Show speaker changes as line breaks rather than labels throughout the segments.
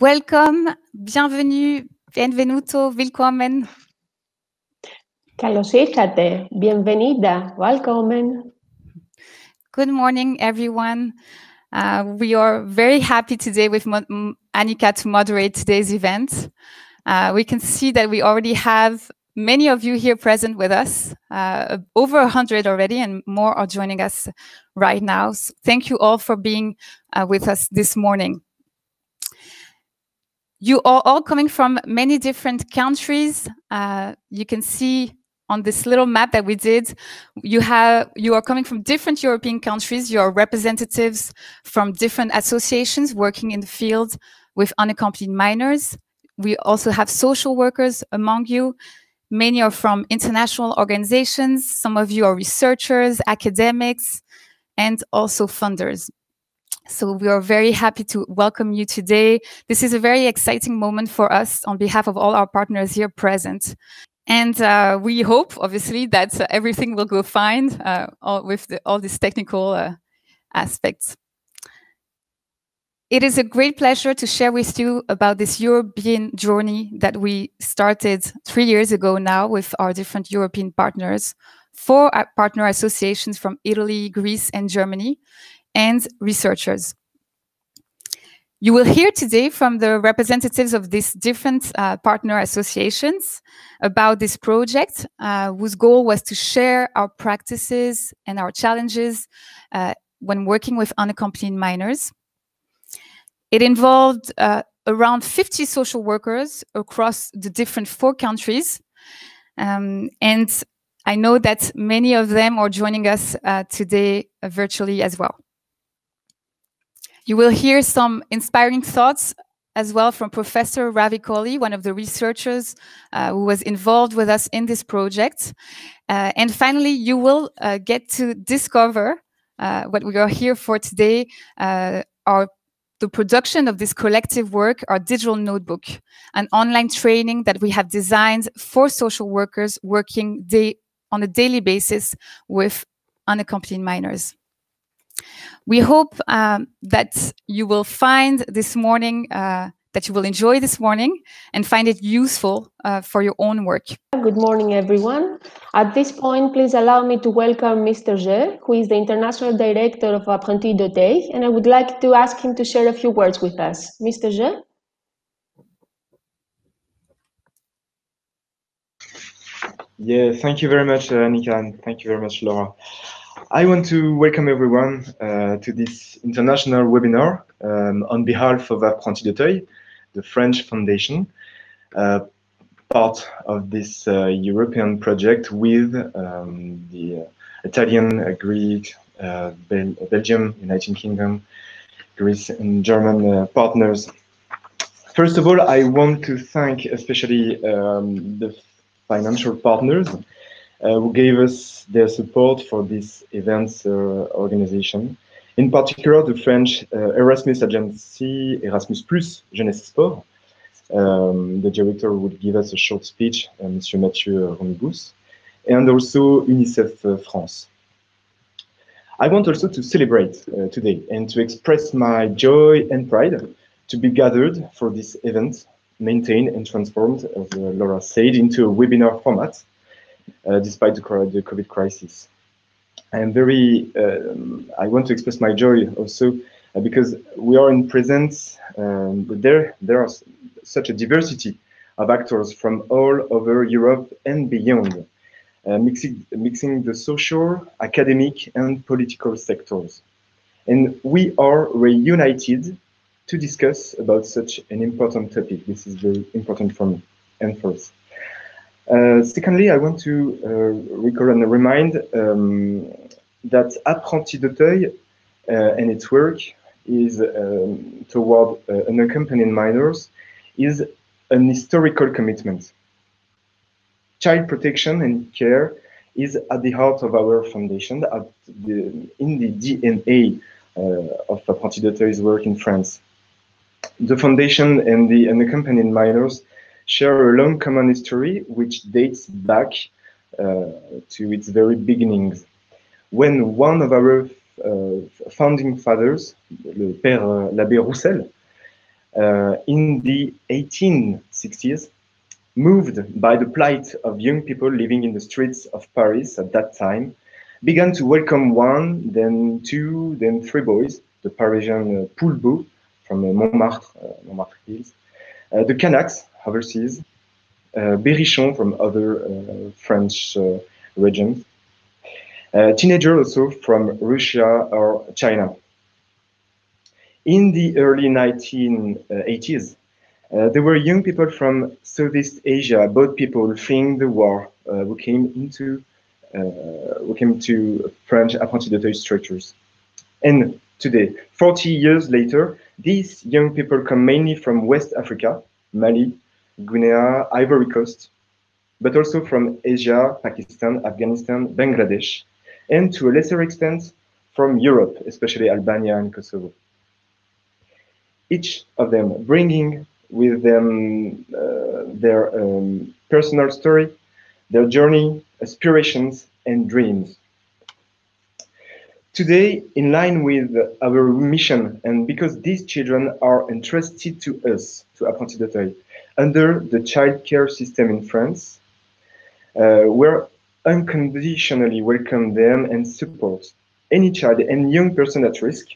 Welcome, bienvenue, benvenuto, willkommen.
Καλωσήρθατε, bienvenida, welcome.
Good morning, everyone. We are very happy today with Annika to moderate today's event. We can see that we already have many of you here present with us, over 100 already, and more are joining us right now. So thank you all for being with us this morning. You are all coming from many different countries. You can see on this little map that we did, you are coming from different European countries. You are representatives from different associations working in the field with unaccompanied minors. We also have social workers among you. Many are from international organizations. Some of you are researchers, academics, and also funders. So we are very happy to welcome you today. This is a very exciting moment for us on behalf of all our partners here present. And we hope, obviously, that everything will go fine with all these technical aspects. It is a great pleasure to share with you about this European journey that we started 3 years ago now with our different European partners, 4 partner associations from Italy, Greece, and Germany, and researchers. You will hear today from the representatives of these different partner associations about this project, whose goal was to share our practices and our challenges when working with unaccompanied minors. It involved around 50 social workers across the different 4 countries. And I know that many of them are joining us today virtually as well. You will hear some inspiring thoughts as well from Professor Ravi Kohli, one of the researchers who was involved with us in this project. And finally, you will get to discover what we are here for today, the production of this collective work, our digital notebook, an online training that we have designed for social workers working on a daily basis with unaccompanied minors. We hope that you will find this morning, that you will enjoy this morning and find it useful for your own work.
Good morning, everyone. At this point, please allow me to welcome Mr. Je, who is the International Director of Apprentis d'Auteuil, and I would like to ask him to share a few words with us. Mr. Je?
Yeah, thank you very much, Nika, and thank you very much, Laura. I want to welcome everyone to this international webinar on behalf of Apprentis d'Auteuil, the French foundation, part of this European project with the Italian, Greek, Belgium, United Kingdom, Greece, and German partners. First of all, I want to thank especially the financial partners who gave us their support for this event's organization. In particular, the French Erasmus agency, Erasmus Plus Jeunesse Sport. The director would give us a short speech, Monsieur Mathieu Romibus, and also UNICEF France. I want also to celebrate today and to express my joy and pride to be gathered for this event, maintained and transformed, as Laura said, into a webinar format, despite the COVID crisis. I want to express my joy also because we are in presence, but there are such a diversity of actors from all over Europe and beyond, mixing the social, academic, and political sectors. And we are reunited to discuss about such an important topic. This is very important for me and for us. Secondly, I want to recall and remind that Apprentis d'Auteuil and its work is toward unaccompanied minors is an historical commitment. Child protection and care is at the heart of our foundation, in the DNA of Apprentis d'Auteuil's work in France. The foundation and the unaccompanied minors share a long common history which dates back to its very beginnings. When one of our founding fathers, le Père l'Abbé Roussel, in the 1860s, moved by the plight of young people living in the streets of Paris at that time, began to welcome one, then two, then three boys, the Parisian Poulbeau from Montmartre Hills, the Kanaks overseas, Berrichon from other French regions, teenagers also from Russia or China. In the early 1980s, there were young people from Southeast Asia, both people fleeing the war, who came to French apprenti d'auteuil structures. And today, 40 years later, these young people come mainly from West Africa, Mali, Guinea, Ivory Coast, but also from Asia, Pakistan, Afghanistan, Bangladesh, and to a lesser extent from Europe, especially Albania and Kosovo. Each of them bringing with them their personal story, their journey, aspirations, and dreams. Today, in line with our mission, and because these children are entrusted to us, to Apprenti d'Auteuil, under the child care system in France, we're unconditionally welcome them and support any child and young person at risk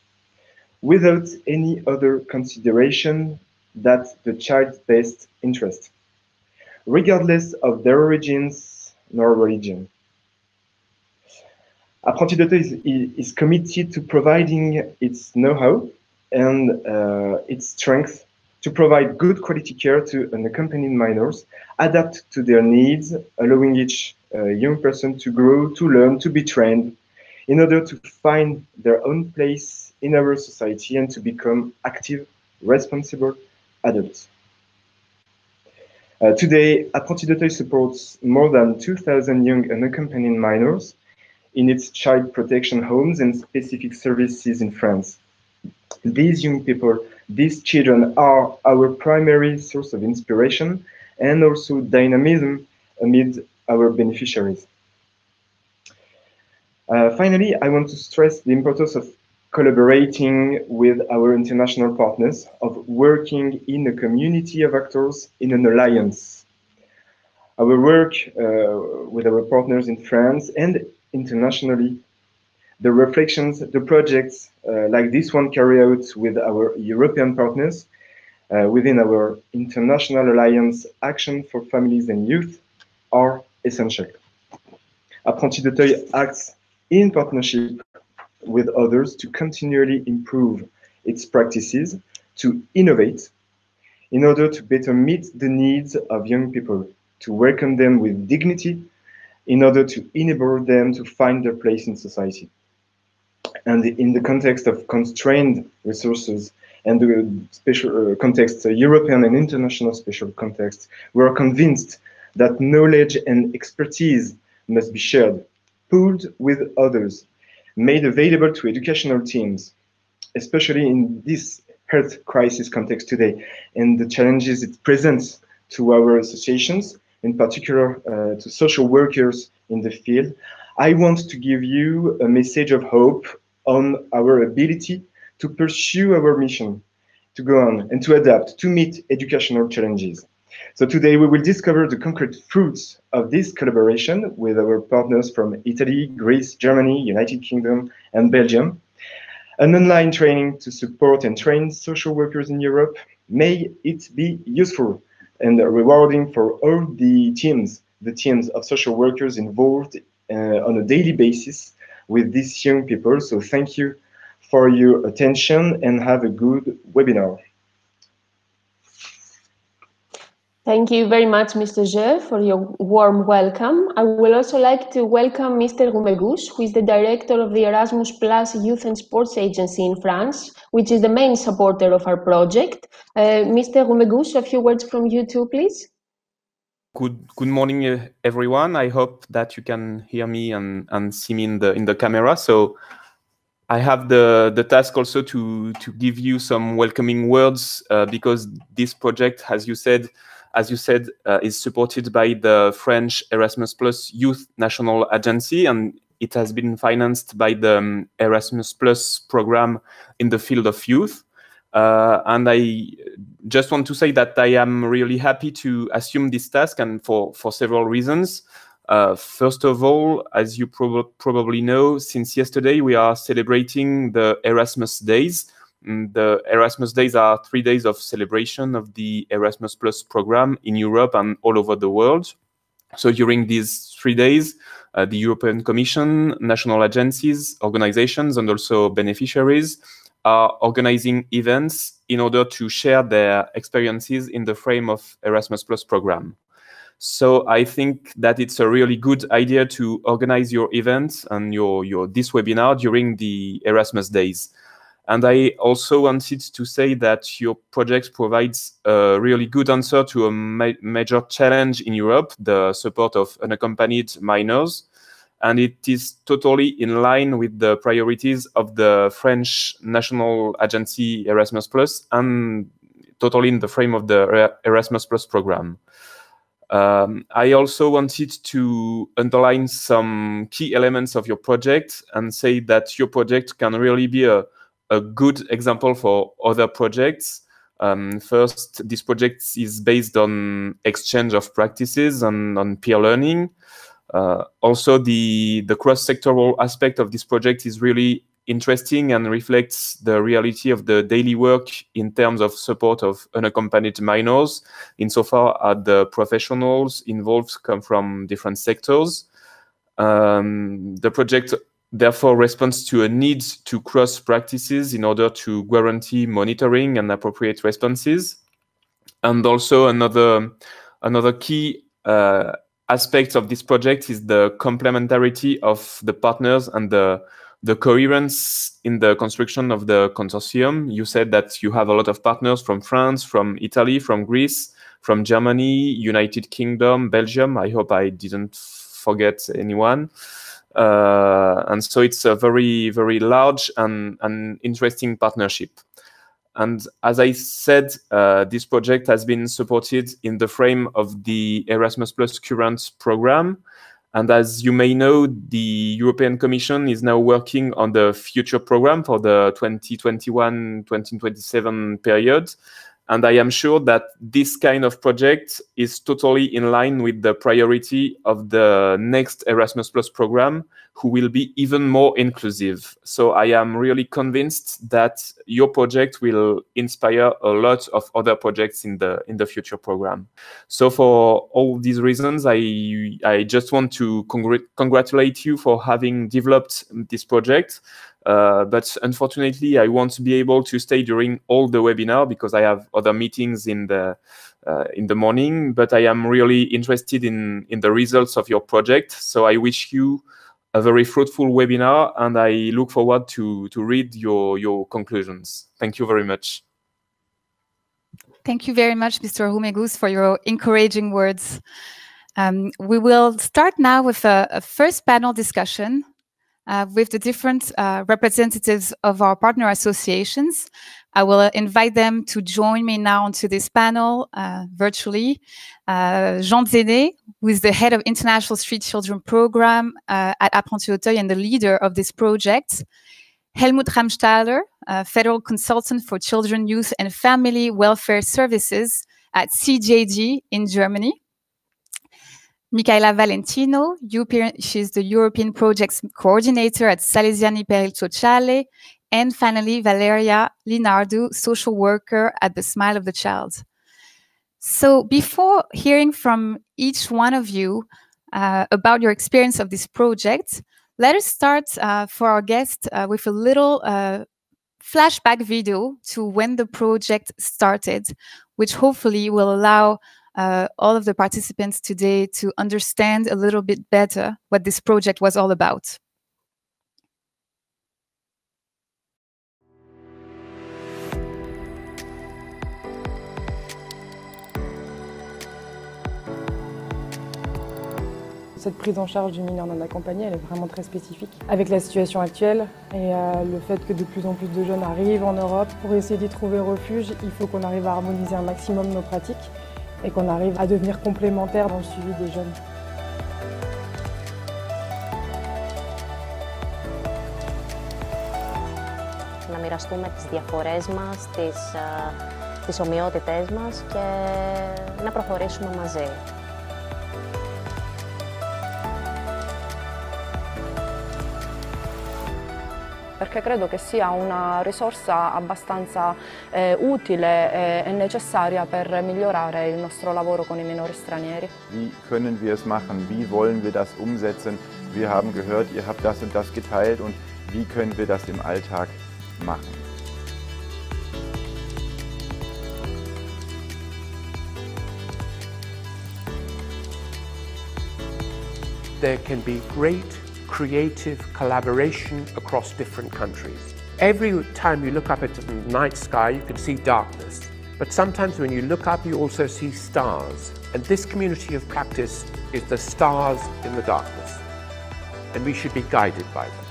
without any other consideration than the child's best interest, regardless of their origins nor religion. Apprenti d'Auteuil is committed to providing its know-how and its strength to provide good quality care to unaccompanied minors, adapt to their needs, allowing each young person to grow, to learn, to be trained, in order to find their own place in our society and to become active, responsible adults. Today, Apprenti d'Auteuil supports more than 2,000 young unaccompanied minors in its child protection homes and specific services in France. These young people, these children are our primary source of inspiration and also dynamism amid our beneficiaries. Finally, I want to stress the importance of collaborating with our international partners, of working in a community of actors in an alliance. Our work with our partners in France and internationally, the reflections, the projects like this one carried out with our European partners within our International Alliance Action for Families and Youth are essential. Apprenti d'Auteuil acts in partnership with others to continually improve its practices, to innovate, in order to better meet the needs of young people, to welcome them with dignity, in order to enable them to find their place in society. And in the context of constrained resources and the special context, European and international special context, we are convinced that knowledge and expertise must be shared, pooled with others, made available to educational teams, especially in this health crisis context today, and the challenges it presents to our associations, in particular to social workers in the field. I want to give you a message of hope on our ability to pursue our mission, to go on and to adapt, to meet educational challenges. So today we will discover the concrete fruits of this collaboration with our partners from Italy, Greece, Germany, United Kingdom, and Belgium. An online training to support and train social workers in Europe. May it be useful and rewarding for all the teams of social workers involved on a daily basis with these young people. So thank you for your attention and have a good webinar.
Thank you very much, Mr. Je, for your warm welcome. I would also like to welcome Mr. Gumegus, who is the director of the Erasmus Plus Youth and Sports Agency in France, which is the main supporter of our project. Mr. Gumegus, a few words from you too, please.
Good morning, everyone. I hope that you can hear me and see me in the camera. So I have the task also to give you some welcoming words because this project, as you said, is supported by the French Erasmus Plus Youth National Agency, and it has been financed by the Erasmus Plus program in the field of youth. And I just want to say that I am really happy to assume this task, and for several reasons. First of all, as you probably know, since yesterday we are celebrating the Erasmus Days. The Erasmus Days are 3 days of celebration of the Erasmus Plus program in Europe and all over the world. So during these 3 days, the European Commission, national agencies, organizations, and also beneficiaries are organizing events in order to share their experiences in the frame of Erasmus Plus program. So I think that it's a really good idea to organize your events and this webinar during the Erasmus Days. And I also wanted to say that your project provides a really good answer to a major challenge in Europe, the support of unaccompanied minors. And it is totally in line with the priorities of the French National Agency Erasmus Plus and totally in the frame of the Erasmus Plus program. I also wanted to underline some key elements of your project and say that your project can really be a good example for other projects. First, this project is based on exchange of practices and on peer learning. Also, the cross-sectoral aspect of this project is really interesting and reflects the reality of the daily work in terms of support of unaccompanied minors, insofar as the professionals involved come from different sectors. The project therefore responds to a need to cross practices in order to guarantee monitoring and appropriate responses. And also another key aspect of this project is the complementarity of the partners and the coherence in the construction of the consortium. You said that you have a lot of partners from France, from Italy, from Greece, from Germany, United Kingdom, Belgium. I hope I didn't forget anyone. And so it's a very, very large and interesting partnership. And as I said, this project has been supported in the frame of the Erasmus Plus current program. And as you may know, the European Commission is now working on the future program for the 2021-2027 period. And I am sure that this kind of project is totally in line with the priority of the next Erasmus Plus program, who will be even more inclusive. So I am really convinced that your project will inspire a lot of other projects in the future program. So for all these reasons, I just want to congratulate you for having developed this project. But unfortunately, I won't be able to stay during all the webinar because I have other meetings in the morning. But I am really interested in the results of your project. So I wish you a very fruitful webinar, and I look forward to read your conclusions. Thank you very much.
Thank you very much, Mr. Roumegus, for your encouraging words. We will start now with a first panel discussion with the different representatives of our partner associations. I will invite them to join me now onto this panel virtually. Jean Zéné, who is the head of International Street Children Program at Apprentis Auteuil and the leader of this project. Helmut Ramstahler, Federal Consultant for Children, Youth and Family Welfare Services at CJG in Germany. Michaela Valentino, she's the European Projects Coordinator at Salesiani per il Sociale. And finally, Valeria Linardu, Social Worker at the Smile of the Child. So before hearing from each one of you about your experience of this project, let us start for our guest with a little flashback video to when the project started, which hopefully will allow all of the participants today to understand a little bit better what this project was all about.
Cette prise en charge du mineur non accompagné, elle est vraiment très spécifique. Avec la situation actuelle et le fait que de plus en plus de jeunes arrivent en Europe, pour essayer d'y trouver refuge, il faut qu'on arrive à harmoniser un maximum nos pratiques et qu'on arrive à devenir complémentaires dans le suivi des jeunes.
να μοιραστούμε τις διαφορές μας, τις ομοιότητές μας και να προχωρήσουμε μαζί.
Perché credo che sia una risorsa abbastanza utile e necessaria per migliorare il nostro lavoro con i minori stranieri.
Wie können wir es machen? Wie wollen wir das umsetzen? Wir haben gehört, ihr habt das und das geteilt und wie können wir das im Alltag machen?
There can be great creative collaboration across different countries. Every time you look up at the night sky, you can see darkness. But sometimes when you look up, you also see stars. And this community of practice is the stars in the darkness. And we should be guided by them.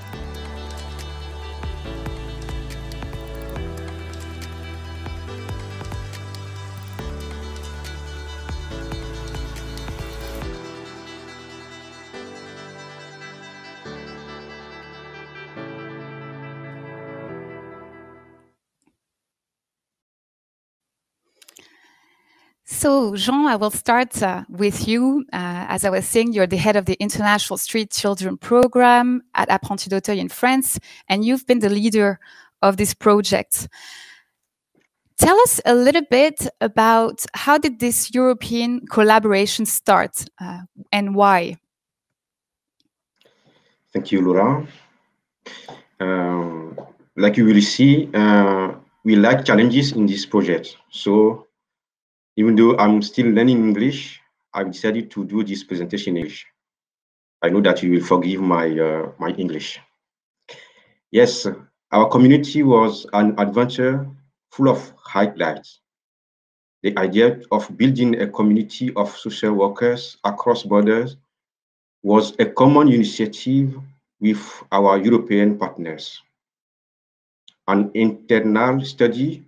So, Jean, I will start with you. As I was saying, you're the head of the International Street Children Program at Apprentis d'Auteuil in France, and you've been the leader of this project. Tell us a little bit about how did this European collaboration start and why?
Thank you, Laura. Like you will see, we like challenges in this project. So even though I'm still learning English, I decided to do this presentation in English. I know that you will forgive my English. Yes, our community was an adventure full of highlights. The idea of building a community of social workers across borders was a common initiative with our European partners. An internal study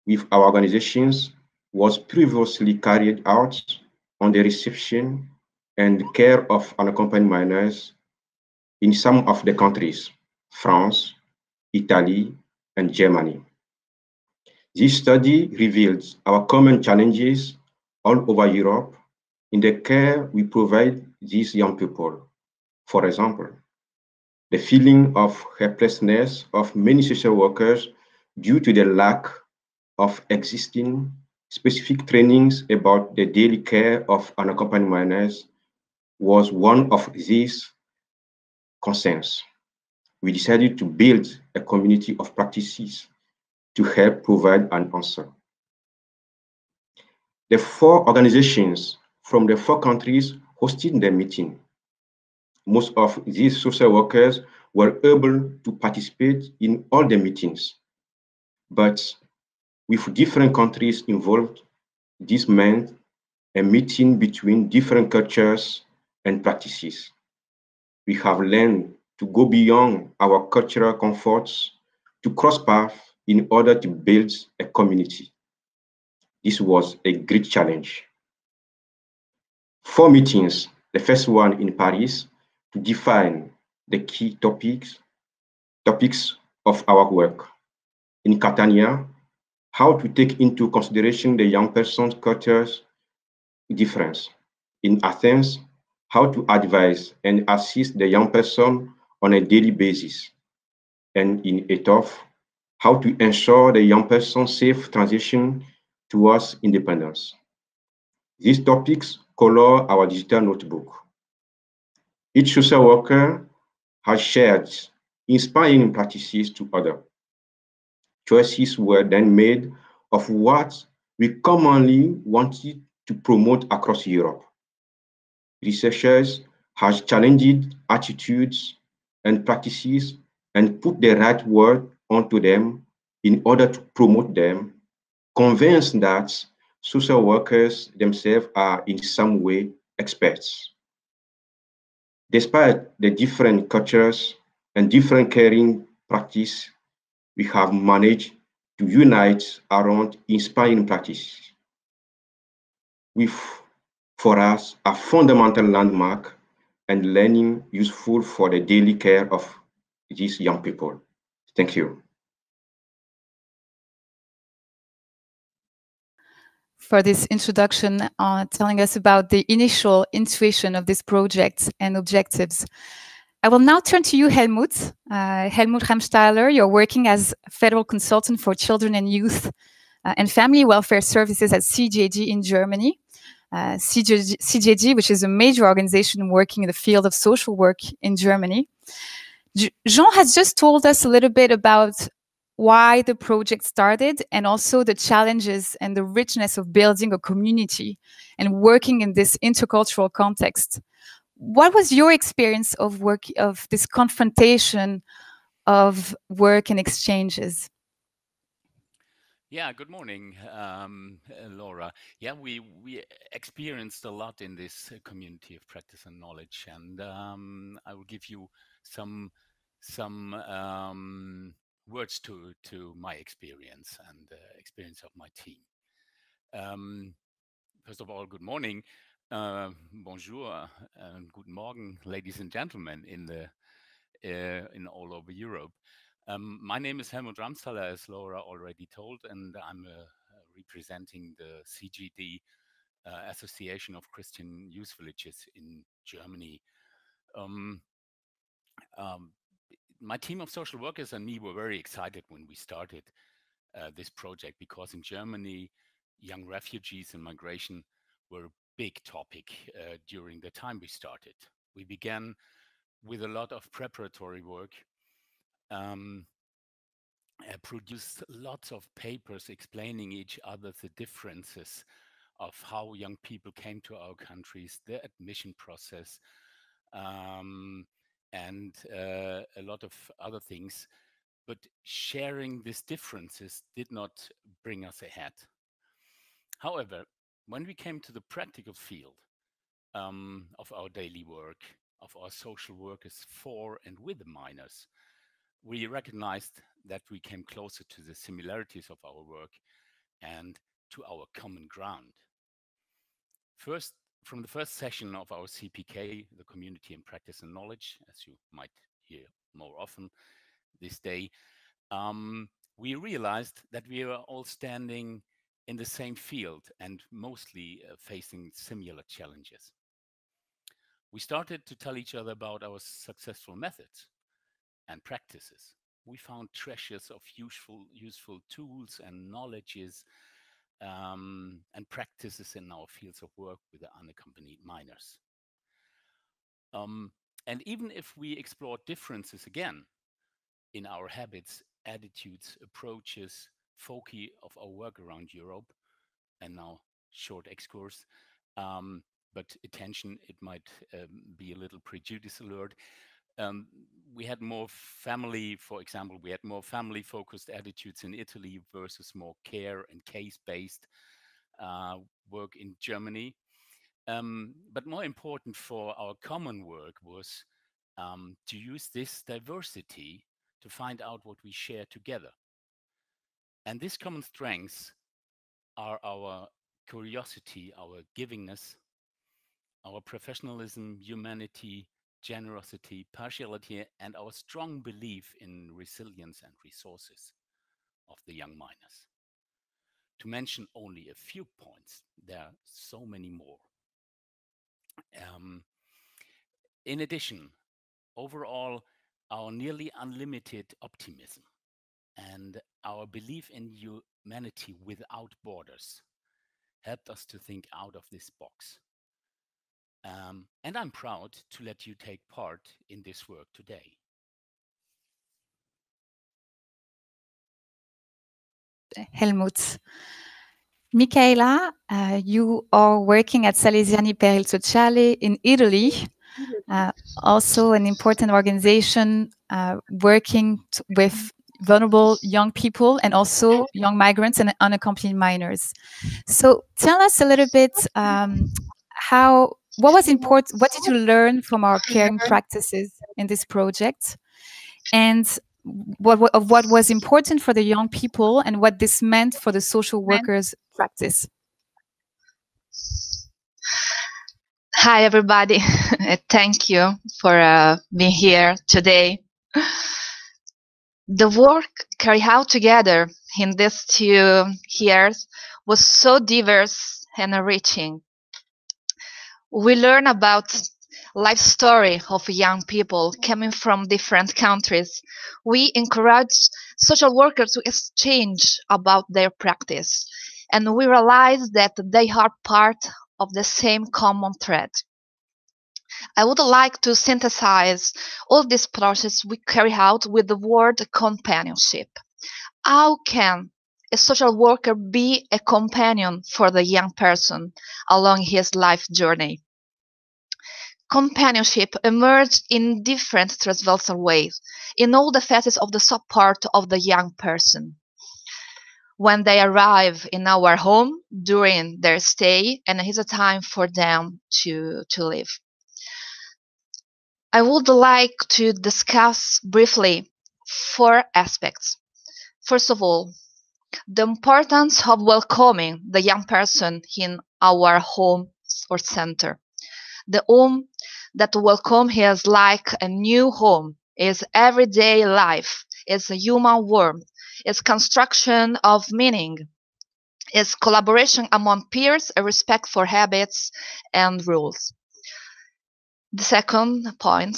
with our organizations was previously carried out on the reception and care of unaccompanied minors in some of the countries, France, Italy, and Germany. This study revealed our common challenges all over Europe in the care we provide these young people. For example, the feeling of helplessness of many social workers due to the lack of existing specific trainings about the daily care of unaccompanied minors was one of these concerns. We decided to build a community of practices to help provide an answer. The 4 organizations from the 4 countries hosted the meeting. Most of these social workers were able to participate in all the meetings, but with different countries involved, this meant a meeting between different cultures and practices. We have learned to go beyond our cultural comforts to cross paths in order to build a community. This was a great challenge. 4 meetings, the first one in Paris, to define the key topics of our work. In Catania, how to take into consideration the young person's culture's difference. In Athens, how to advise and assist the young person on a daily basis. And in Etof, how to ensure the young person's safe transition towards independence. These topics color our digital notebook. Each social worker has shared inspiring practices to others. Choices were then made of what we commonly wanted to promote across Europe. Researchers have challenged attitudes and practices and put the right word onto them in order to promote them, convinced that social workers themselves are in some way experts. Despite the different cultures and different caring practices, we have managed to unite around inspiring practices, with, for us, a fundamental landmark and learning useful for the daily care of these young people. Thank you.
for this introduction, telling us about the initial intuition of this project and objectives. I will now turn to you, Helmut. Helmut Ramsteiler, you're working as federal consultant for children and youth and family welfare services at CJG in Germany. CJG, which is a major organization working in the field of social work in Germany. Jean has just told us a little bit about why the project started and also the challenges and the richness of building a community and working in this intercultural context. What was your experience of work, of this confrontation of work and exchanges?
Yeah, good morning, Laura. Yeah, we experienced a lot in this community of practice and knowledge, and I will give you some words to my experience and experience of my team. First of all, good morning, bonjour, and guten Morgen, ladies and gentlemen in all over Europe. My name is Helmut Ramsteiler, as Laura already told, and I'm representing the CGD Association of Christian Youth Villages in Germany. My team of social workers and me were very excited when we started this project, because in Germany, young refugees and migration were a big topic during the time we started. We began with a lot of preparatory work, produced lots of papers explaining each other the differences of how young people came to our countries, the admission process, and a lot of other things. But sharing these differences did not bring us ahead. However, when we came to the practical field of our daily work, of our social workers for and with the minors, we recognized that we came closer to the similarities of our work and to our common ground. First, from the first session of our CPK, the Community in Practice and Knowledge, as you might hear more often this day, we realized that we were all standing in the same field and mostly facing similar challenges. We started to tell each other about our successful methods and practices. We found treasures of useful tools and knowledges and practices in our fields of work with the unaccompanied minors. And even if we explored differences again in our habits, attitudes, approaches, foci of our work around Europe, and now short excursus, but attention, it might be a little prejudice alert. We had more family, for example, we had more family-focused attitudes in Italy versus more care and case-based work in Germany. But more important for our common work was to use this diversity to find out what we share together. And these common strengths are our curiosity, our givingness, our professionalism, humanity, generosity, partiality, and our strong belief in resilience and resources of the young miners. To mention only a few points, there are so many more. In addition, overall, our nearly unlimited optimism and our belief in humanity without borders helped us to think out of this box. And I'm proud to let you take part in this work today.
Helmut. Michaela, you are working at Salesiani per il Sociale in Italy, also an important organization working with vulnerable young people and also young migrants and unaccompanied minors. So tell us a little bit what was important, what did you learn from our caring practices in this project, and what was important for the young people and what this meant for the social workers' practice?
Hi, everybody. Thank you for being here today. The work carried out together in these 2 years was so diverse and enriching. We learn about life story of young people coming from different countries. We encourage social workers to exchange about their practice, and we realize that they are part of the same common thread. I would like to synthesize all this process we carry out with the word companionship. How can a social worker be a companion for the young person along his life journey? Companionship emerged in different transversal ways in all the facets of the support of the young person. When they arrive in our home during their stay, and it is a time for them to live. I would like to discuss briefly 4 aspects. First of all, the importance of welcoming the young person in our home or center. The home that welcome is like a new home, is everyday life, is a human warmth, is construction of meaning, is collaboration among peers, a respect for habits and rules. The second point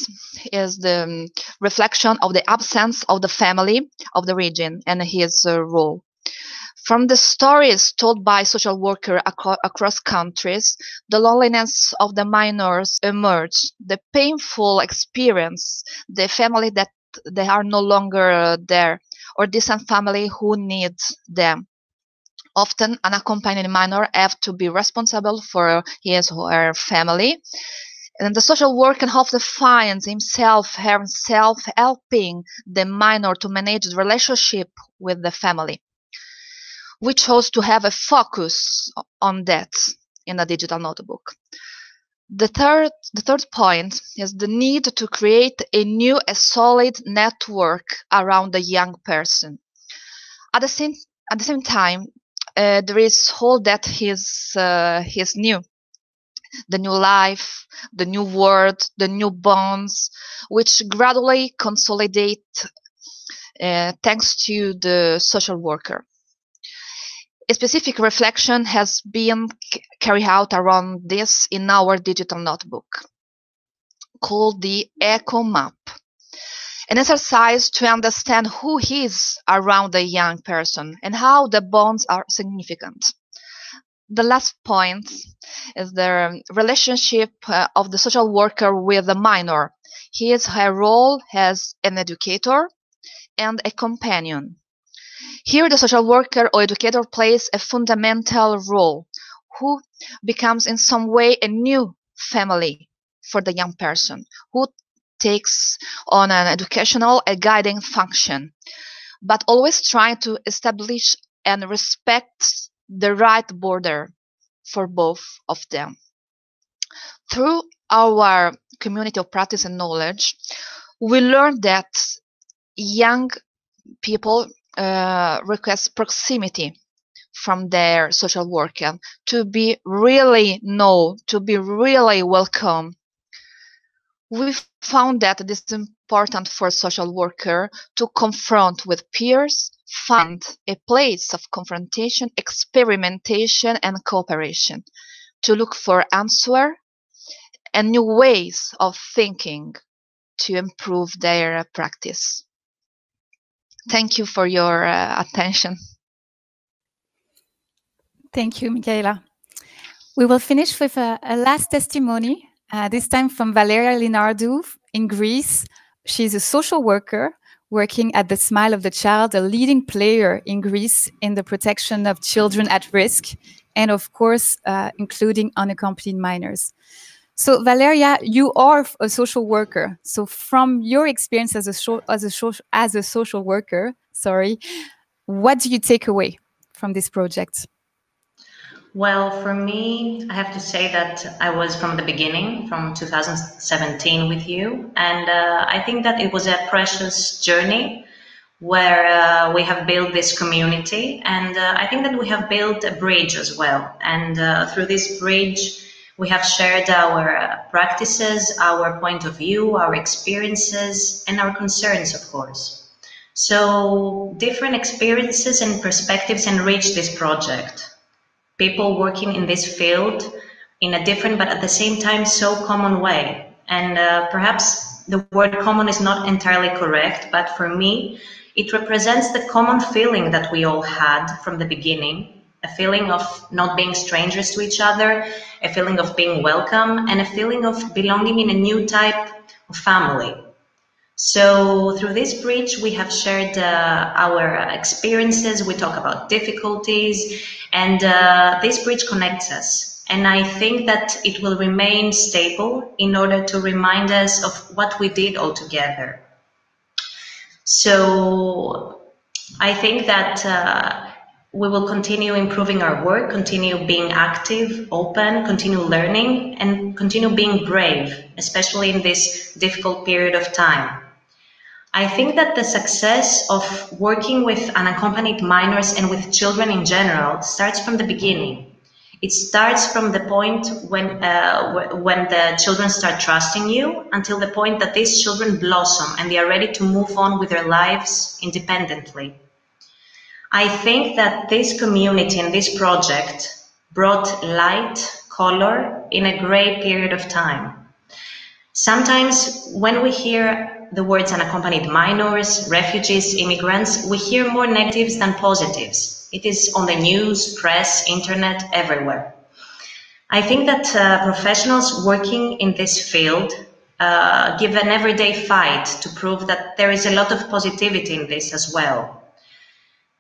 is the reflection of the absence of the family of the region and his role. From the stories told by social workers across countries, the loneliness of the minors emerged, the painful experience, the family that they are no longer there, or distant family who need them. Often, unaccompanied minor have to be responsible for his or her family. And the social worker often finds himself or herself helping the minor to manage the relationship with the family. We chose to have a focus on that in a digital notebook. The third point is the need to create a solid network around the young person. At the same time, there is all that is new. The new life, the new world, the new bonds, which gradually consolidate thanks to the social worker. A specific reflection has been carried out around this in our digital notebook, called the Echo Map, an exercise to understand who is around the young person and how the bonds are significant. The last point is the relationship of the social worker with the minor. Her role as an educator and a companion. Here the social worker or educator plays a fundamental role, who becomes in some way a new family for the young person, who takes on an educational, a guiding function, but always trying to establish and respect the right border for both of them. Through our community of practice and knowledge, we learned that young people request proximity from their social worker to be really known, to be really welcome. We found that it is important for a social worker to confront with peers, find a place of confrontation, experimentation, and cooperation, to look for answers and new ways of thinking to improve their practice. Thank you for your attention.
Thank you, Michaela. We will finish with a last testimony, this time from Valeria Linardou in Greece. She's a social worker working at the Smile of the Child, a leading player in Greece in the protection of children at risk, and of course, including unaccompanied minors. So Valeria, you are a social worker. So from your experience as a social worker, what do you take away from this project?
Well, for me, I have to say that I was from the beginning, from 2017 with you. And I think that it was a precious journey where we have built this community. And I think that we have built a bridge as well. And through this bridge, we have shared our practices, our point of view, our experiences, and our concerns, of course. So different experiences and perspectives enrich this project. People working in this field in a different but at the same time so common way. And perhaps the word common is not entirely correct, but for me, it represents the common feeling that we all had from the beginning, a feeling of not being strangers to each other, a feeling of being welcome, and a feeling of belonging in a new type of family. So through this bridge, we have shared our experiences. We talk about difficulties, and this bridge connects us. And I think that it will remain stable in order to remind us of what we did all together. So I think that we will continue improving our work, continue being active, open, continue learning, and continue being brave, especially in this difficult period of time. I think that the success of working with unaccompanied minors and with children in general starts from the beginning. It starts from the point when the children start trusting you until the point that these children blossom and they are ready to move on with their lives independently. I think that this community and this project brought light, color in a gray period of time. Sometimes when we hear the words unaccompanied minors, refugees, immigrants, we hear more negatives than positives. It is on the news, press, internet, everywhere. I think that professionals working in this field give an everyday fight to prove that there is a lot of positivity in this as well.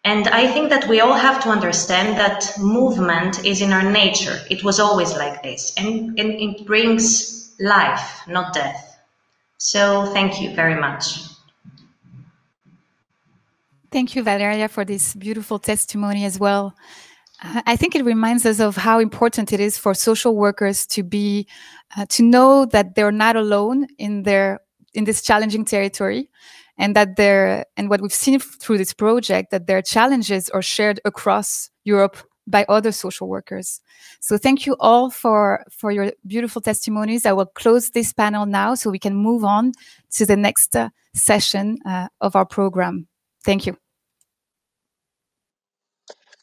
And I think that we all have to understand that movement is in our nature. It was always like this, and it brings life, not death. So thank you very much.
Thank you, Valeria, for this beautiful testimony as well. I think it reminds us of how important it is for social workers to be, to know that they're not alone in this challenging territory, and that and what we've seen through this project, that their challenges are shared across Europe by other social workers. So thank you all for your beautiful testimonies. I will close this panel now so we can move on to the next session of our program. Thank you.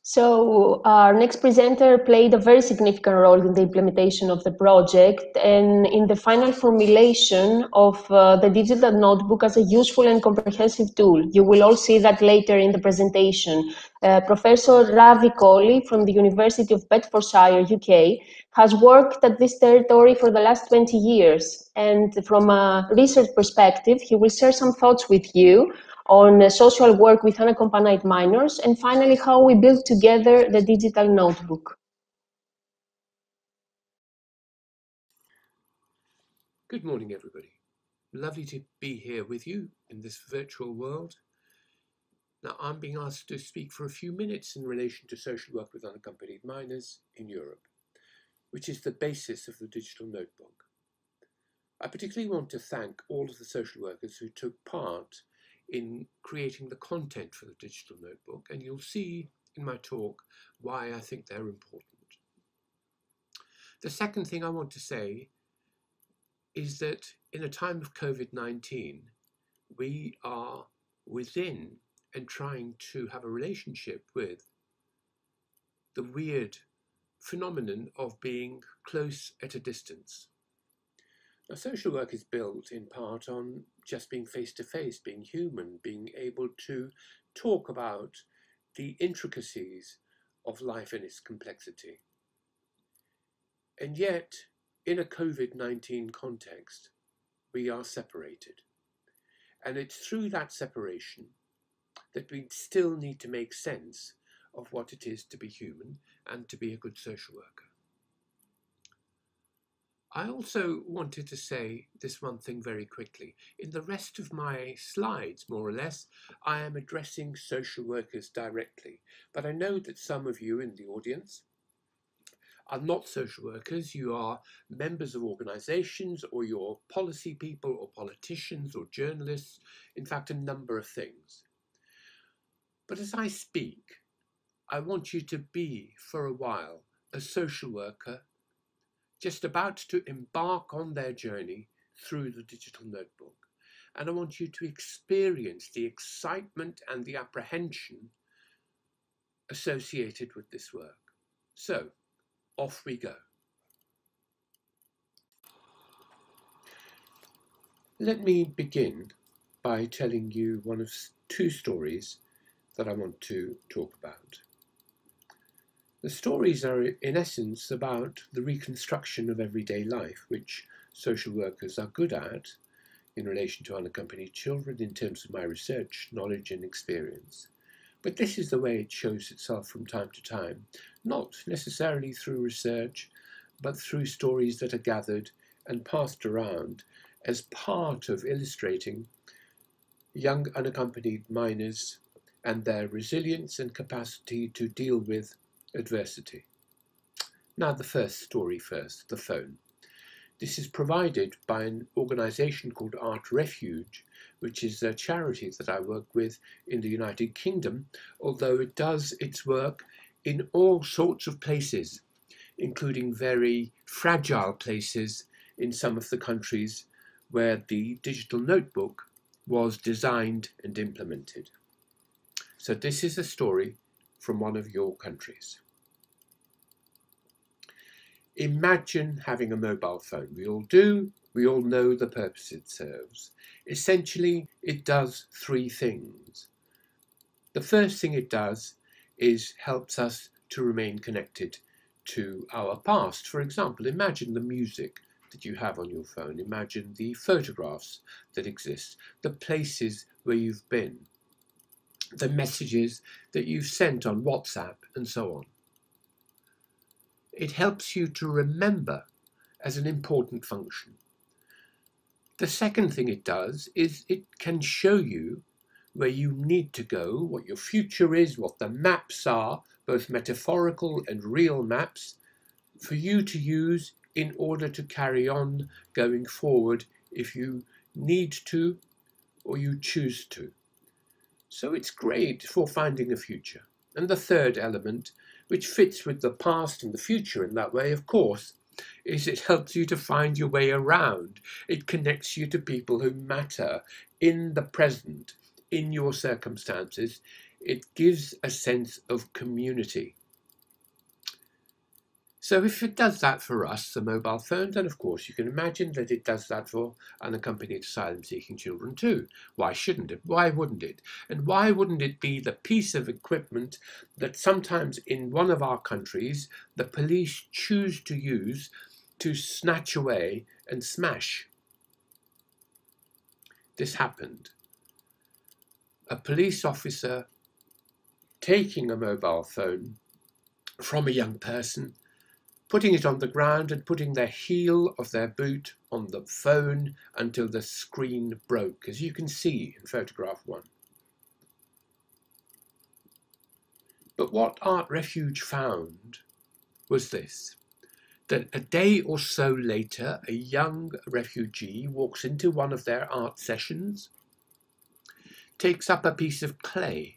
So our next presenter played a very significant role in the implementation of the project and in the final formulation of the digital notebook as a useful and comprehensive tool. You will all see that later in the presentation. Professor Ravi Kohli from the University of Bedfordshire, UK, has worked at this territory for the last 20 years. And from a research perspective, he will share some thoughts with you on social work with unaccompanied minors, and finally, how we built together the digital notebook.
Good morning, everybody. Lovely to be here with you in this virtual world. Now, I'm being asked to speak for a few minutes in relation to social work with unaccompanied minors in Europe, which is the basis of the digital notebook. I particularly want to thank all of the social workers who took part in creating the content for the digital notebook, and you'll see in my talk why I think they're important. The second thing I want to say is that in a time of COVID-19, we are within and trying to have a relationship with the weird phenomenon of being close at a distance. Now, social work is built in part on just being face-to-face, being human, being able to talk about the intricacies of life and its complexity. And yet, in a COVID-19 context, we are separated. And it's through that separation that we still need to make sense of what it is to be human and to be a good social worker. I also wanted to say this one thing very quickly. In the rest of my slides, more or less, I am addressing social workers directly. But I know that some of you in the audience are not social workers. You are members of organizations, or you're policy people or politicians or journalists, in fact, a number of things. But as I speak, I want you to be, for a while, a social worker just about to embark on their journey through the digital notebook. and I want you to experience the excitement and the apprehension associated with this work. So, off we go. Let me begin by telling you one of two stories that I want to talk about. The stories are in essence about the reconstruction of everyday life, which social workers are good at in relation to unaccompanied children in terms of my research, knowledge and experience. But this is the way it shows itself from time to time, not necessarily through research, but through stories that are gathered and passed around as part of illustrating young unaccompanied minors and their resilience and capacity to deal with adversity. Now the first story first, the phone. This is provided by an organisation called Art Refuge, which is a charity that I work with in the United Kingdom, although it does its work in all sorts of places, including very fragile places in some of the countries where the digital notebook was designed and implemented. So this is a story from one of your countries. Imagine having a mobile phone. We all do. We all know the purpose it serves. Essentially, it does three things. The first thing it does is helps us to remain connected to our past. For example, imagine the music that you have on your phone. Imagine the photographs that exist, the places where you've been, the messages that you've sent on WhatsApp, and so on. It helps you to remember as an important function. The second thing it does is it can show you where you need to go, what your future is, what the maps are, both metaphorical and real maps, for you to use in order to carry on going forward if you need to or you choose to. So it's great for finding a future. And the third element, which fits with the past and the future in that way, of course, is it helps you to find your way around. It connects you to people who matter in the present, in your circumstances. It gives a sense of community. So if it does that for us, the mobile phone, then of course you can imagine that it does that for unaccompanied asylum-seeking children too. Why shouldn't it? Why wouldn't it? And why wouldn't it be the piece of equipment that sometimes in one of our countries the police choose to use to snatch away and smash? This happened. A police officer taking a mobile phone from a young person, putting it on the ground and putting the heel of their boot on the phone until the screen broke, as you can see in photograph 1. But what Art Refuge found was this, that a day or so later, a young refugee walks into one of their art sessions, takes up a piece of clay,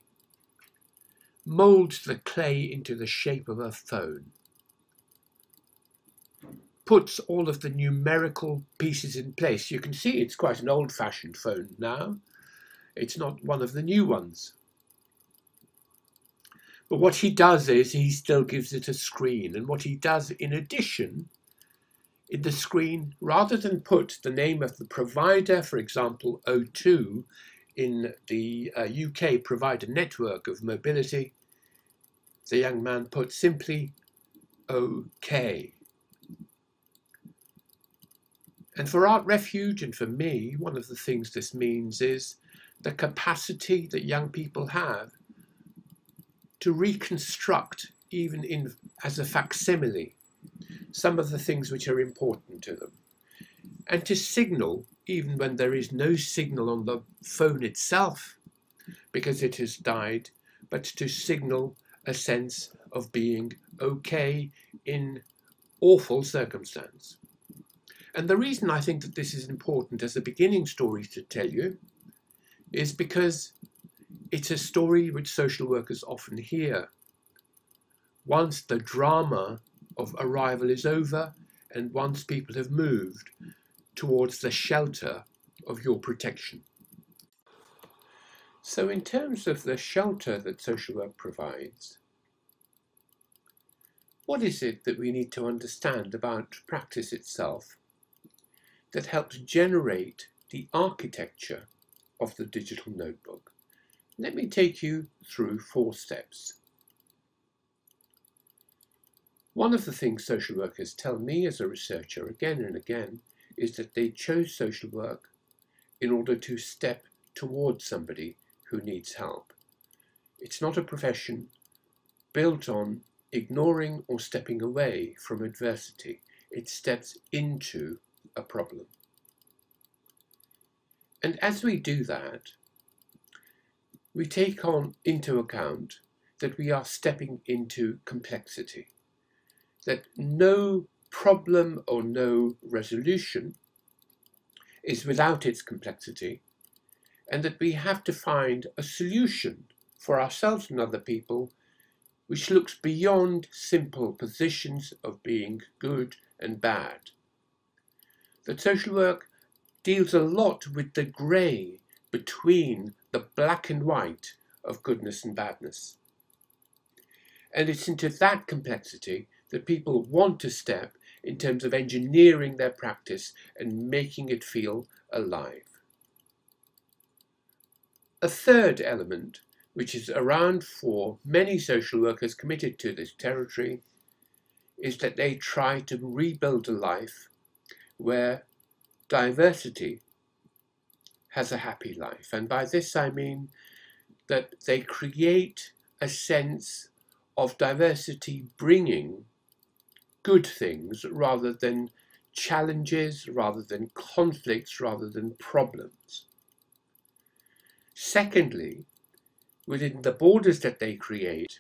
molds the clay into the shape of a phone, puts all of the numerical pieces in place. You can see it's quite an old-fashioned phone now. It's not one of the new ones. But what he does is he still gives it a screen. And what he does in addition, in the screen, rather than put the name of the provider, for example, O2, in the UK provider network of mobility, the young man put simply OK. And for Art Refuge and for me, one of the things this means is the capacity that young people have to reconstruct, even as a facsimile, some of the things which are important to them, and to signal, even when there is no signal on the phone itself, because it has died, but to signal a sense of being okay in awful circumstance. And the reason I think that this is important as a beginning story to tell you is because it's a story which social workers often hear once the drama of arrival is over and once people have moved towards the shelter of your protection. So in terms of the shelter that social work provides, what is it that we need to understand about practice itself that helps generate the architecture of the digital notebook? Let me take you through 4 steps. One of the things social workers tell me as a researcher again and again is that they chose social work in order to step towards somebody who needs help. It's not a profession built on ignoring or stepping away from adversity. It steps into a problem. And as we do that, we take into account that we are stepping into complexity, that no problem or no resolution is without its complexity, and that we have to find a solution for ourselves and other people which looks beyond simple positions of being good and bad. That social work deals a lot with the grey between the black and white of goodness and badness. And it's into that complexity that people want to step in terms of engineering their practice and making it feel alive. A third element, which is around for many social workers committed to this territory, is that they try to rebuild a life where diversity has a happy life. And by this I mean that they create a sense of diversity bringing good things rather than challenges, rather than conflicts, rather than problems. Secondly, within the borders that they create,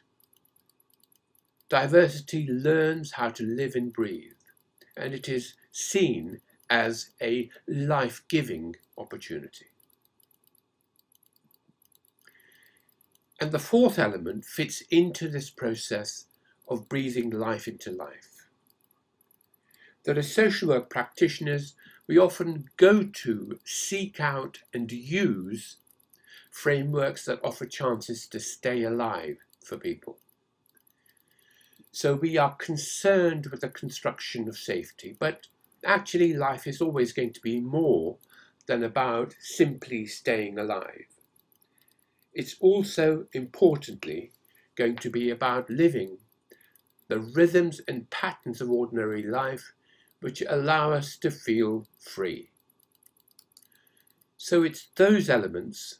diversity learns how to live and breathe, and it is seen as a life-giving opportunity. And the fourth element fits into this process of breathing life into life. That as social work practitioners, we often go to seek out and use frameworks that offer chances to stay alive for people. So we are concerned with the construction of safety, but actually life is always going to be more than about simply staying alive. It's also, importantly, going to be about living the rhythms and patterns of ordinary life which allow us to feel free. So it's those elements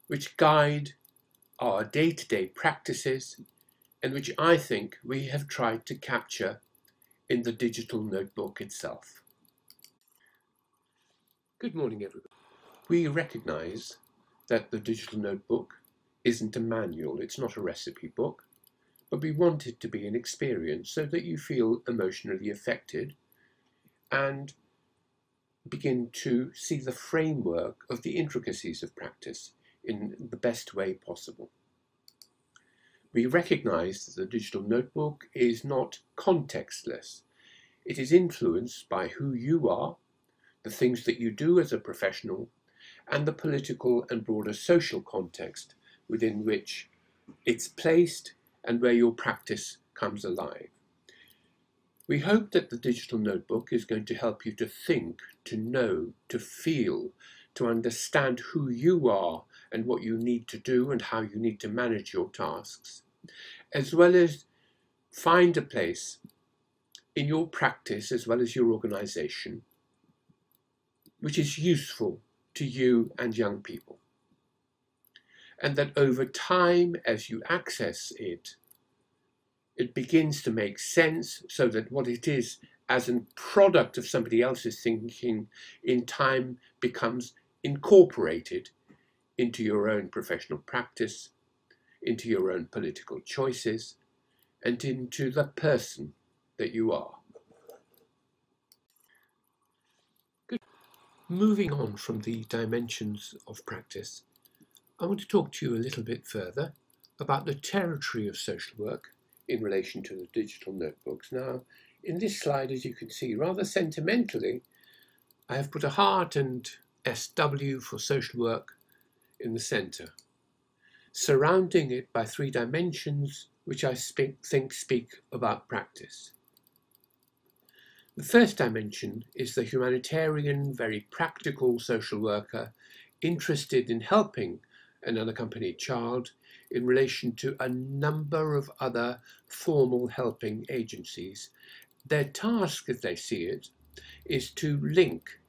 which guide our day-to-day practices and which I think we have tried to capture in the digital notebook itself. Good morning, everybody. We recognise that the digital notebook isn't a manual, it's not a recipe book, but we want it to be an experience so that you feel emotionally affected and begin to see the framework of the intricacies of practice in the best way possible. We recognise that the digital notebook is not contextless. It is influenced by who you are, the things that you do as a professional, and the political and broader social context within which it's placed and where your practice comes alive. We hope that the digital notebook is going to help you to think, to know, to feel, to understand who you are and what you need to do and how you need to manage your tasks, as well as find a place in your practice as well as your organisation which is useful to you and young people. And that over time, as you access it, it begins to make sense so that what it is as a product of somebody else's thinking in time becomes incorporated into your own professional practice, into your own political choices, and into the person that you are. Good. Moving on from the dimensions of practice, I want to talk to you a little bit further about the territory of social work in relation to the digital notebooks. Now, in this slide, as you can see, rather sentimentally, I have put a heart and SW for social work in the centre. surrounding it by 3 dimensions which I think speak about practice. The first dimension is the humanitarian, very practical social worker interested in helping an unaccompanied child in relation to a number of other formal helping agencies. Their task, as they see it, is to link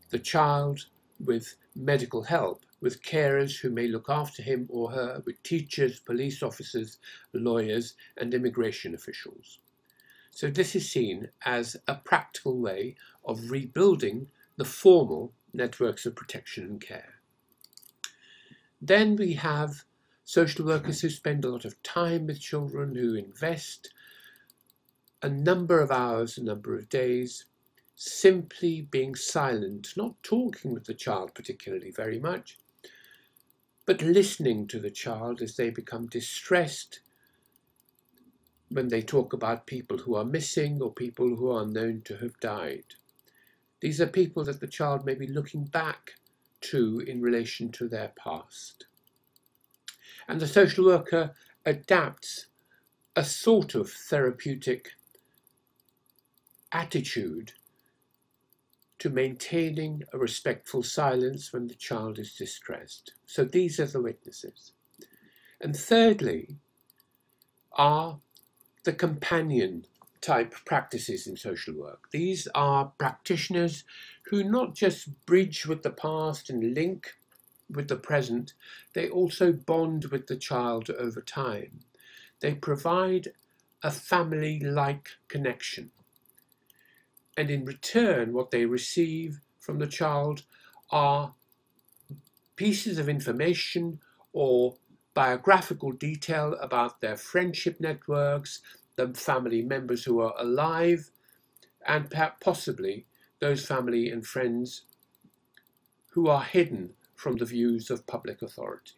the child with medical help, with carers who may look after him or her, with teachers, police officers, lawyers, and immigration officials. So this is seen as a practical way of rebuilding the formal networks of protection and care. Then we have social workers who spend a lot of time with children, who invest a number of hours, a number of days, simply being silent, not talking with the child particularly very much, but listening to the child as they become distressed, when they talk about people who are missing or people who are known to have died. These are people that the child may be looking back to in relation to their past. And the social worker adapts a sort of therapeutic attitude to maintaining a respectful silence when the child is distressed. So these are the witnesses. And thirdly are the companion type practices in social work. These are practitioners who not just bridge with the past and link with the present, they also bond with the child over time. They provide a family-like connection. And in return, what they receive from the child are pieces of information or biographical detail about their friendship networks, the family members who are alive, and perhaps possibly those family and friends who are hidden from the views of public authorities.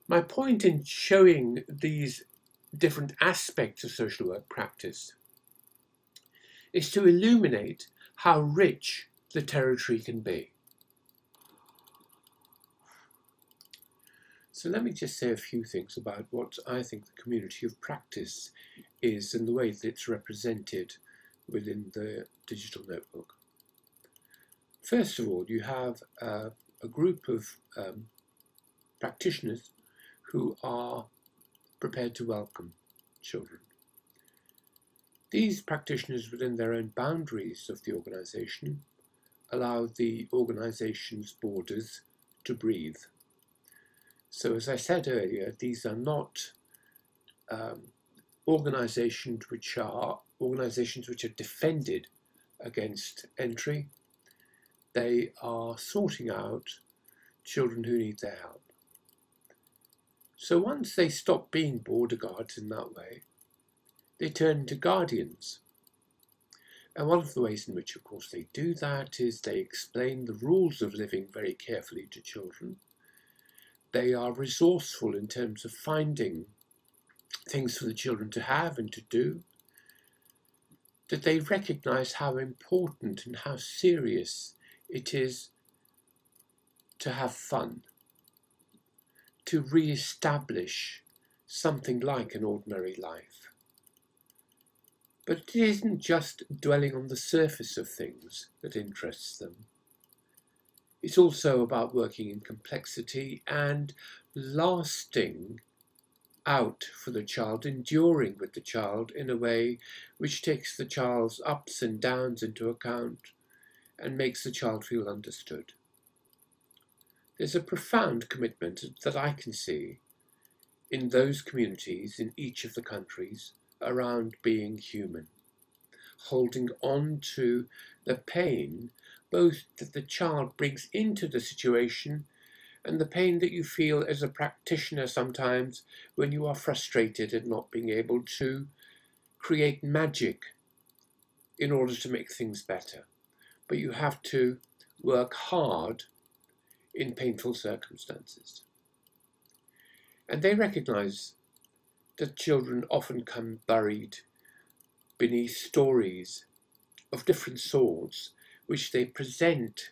My point in showing these different aspects of social work practice is to illuminate how rich the territory can be. So let me just say a few things about what I think the community of practice is and the way that it's represented within the digital notebook. First of all, you have a group of practitioners who are prepared to welcome children. These practitioners, within their own boundaries of the organisation, allow the organisation's borders to breathe. So as I said earlier, these are not organisations which are defended against entry. They are sorting out children who need their help. So once they stop being border guards in that way, they turn into guardians. And one of the ways in which, of course, they do that is they explain the rules of living very carefully to children. They are resourceful in terms of finding things for the children to have and to do. That they recognise how important and how serious it is to have fun, to re-establish something like an ordinary life. But it isn't just dwelling on the surface of things that interests them. It's also about working in complexity and lasting out for the child, enduring with the child in a way which takes the child's ups and downs into account and makes the child feel understood. There's a profound commitment that I can see in those communities in each of the countries around being human, holding on to the pain both that the child brings into the situation and the pain that you feel as a practitioner sometimes when you are frustrated at not being able to create magic in order to make things better. But you have to work hard in painful circumstances. And they recognize that children often come buried beneath stories of different sorts, which they present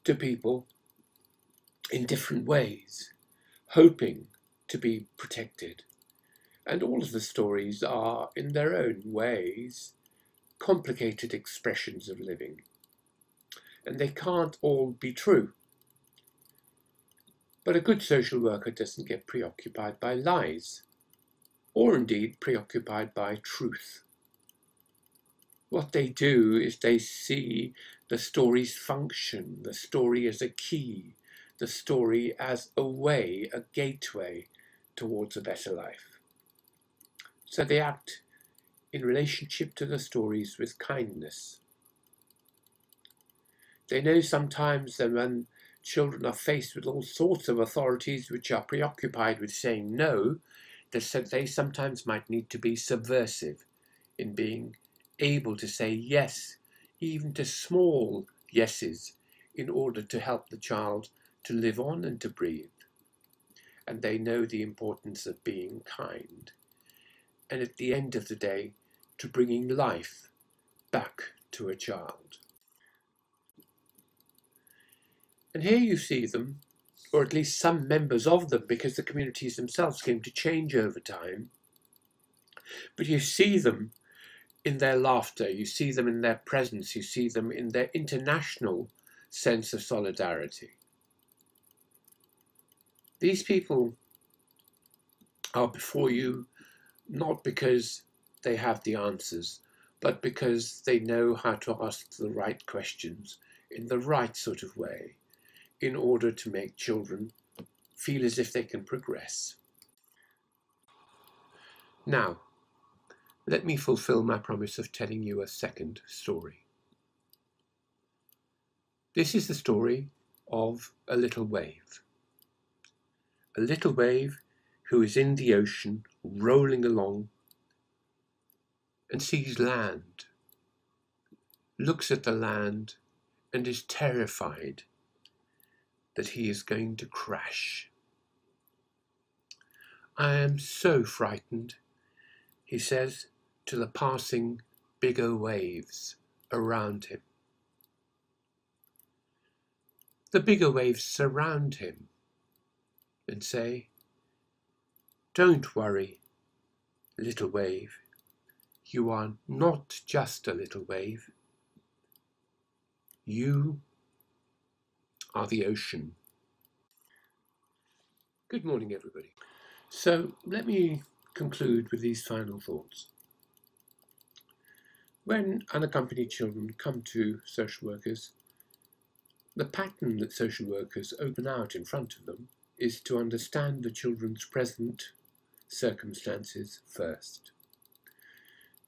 to people in different ways, hoping to be protected. And all of the stories are, in their own ways, complicated expressions of living. And they can't all be true. But a good social worker doesn't get preoccupied by lies, or indeed preoccupied by truth. What they do is they see the story's function, the story as a key, the story as a way, a gateway towards a better life. So they act in relationship to the stories with kindness. They know sometimes that when children are faced with all sorts of authorities which are preoccupied with saying no, that they sometimes might need to be subversive in being able to say yes, even to small yeses, in order to help the child to live on and to breathe. And they know the importance of being kind. And at the end of the day, to bringing life back to a child. And here you see them, or at least some members of them, because the communities themselves came to change over time. But you see them in their laughter, you see them in their presence, you see them in their international sense of solidarity. These people are before you not because they have the answers, but because they know how to ask the right questions in the right sort of way in order to make children feel as if they can progress. Now, let me fulfill my promise of telling you a second story. This is the story of a little wave. A little wave who is in the ocean, rolling along, and sees land, looks at the land, and is terrified that he is going to crash. "I am so frightened," he says to the passing bigger waves around him. The bigger waves surround him and say, "Don't worry, little wave. You are not just a little wave. You are the ocean." Good morning, everybody. So let me conclude with these final thoughts. When unaccompanied children come to social workers, the pattern that social workers open out in front of them is to understand the children's present circumstances first,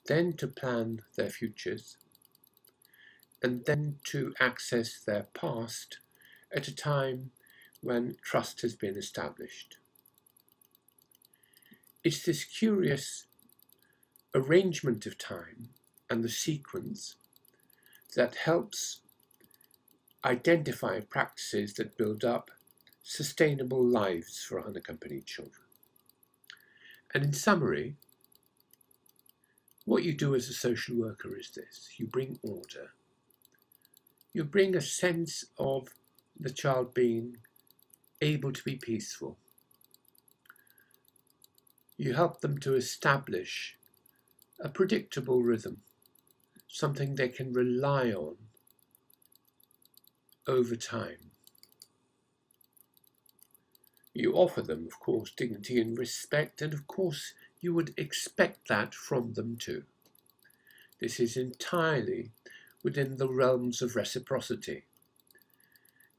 then to plan their futures, and then to access their past at a time when trust has been established. It's this curious arrangement of time and the sequence that helps identify practices that build up sustainable lives for unaccompanied children. And in summary, what you do as a social worker is this: you bring order. You bring a sense of the child being able to be peaceful. You help them to establish a predictable rhythm, something they can rely on over time. You offer them, of course, dignity and respect, and of course you would expect that from them too. This is entirely within the realms of reciprocity,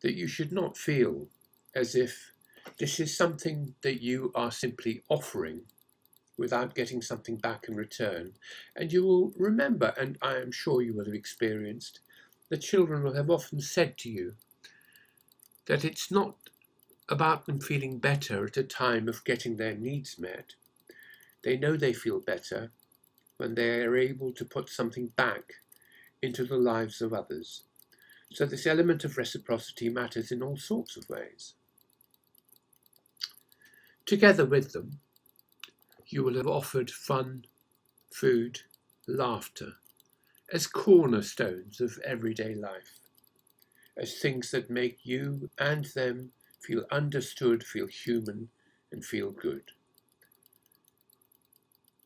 that you should not feel as if this is something that you are simply offering without getting something back in return. And you will remember, and I am sure you will have experienced, that children will have often said to you that it's not about them feeling better at a time of getting their needs met. They know they feel better when they are able to put something back into the lives of others. So this element of reciprocity matters in all sorts of ways. Together with them, you will have offered fun, food, laughter as cornerstones of everyday life, as things that make you and them feel understood, feel human, and feel good.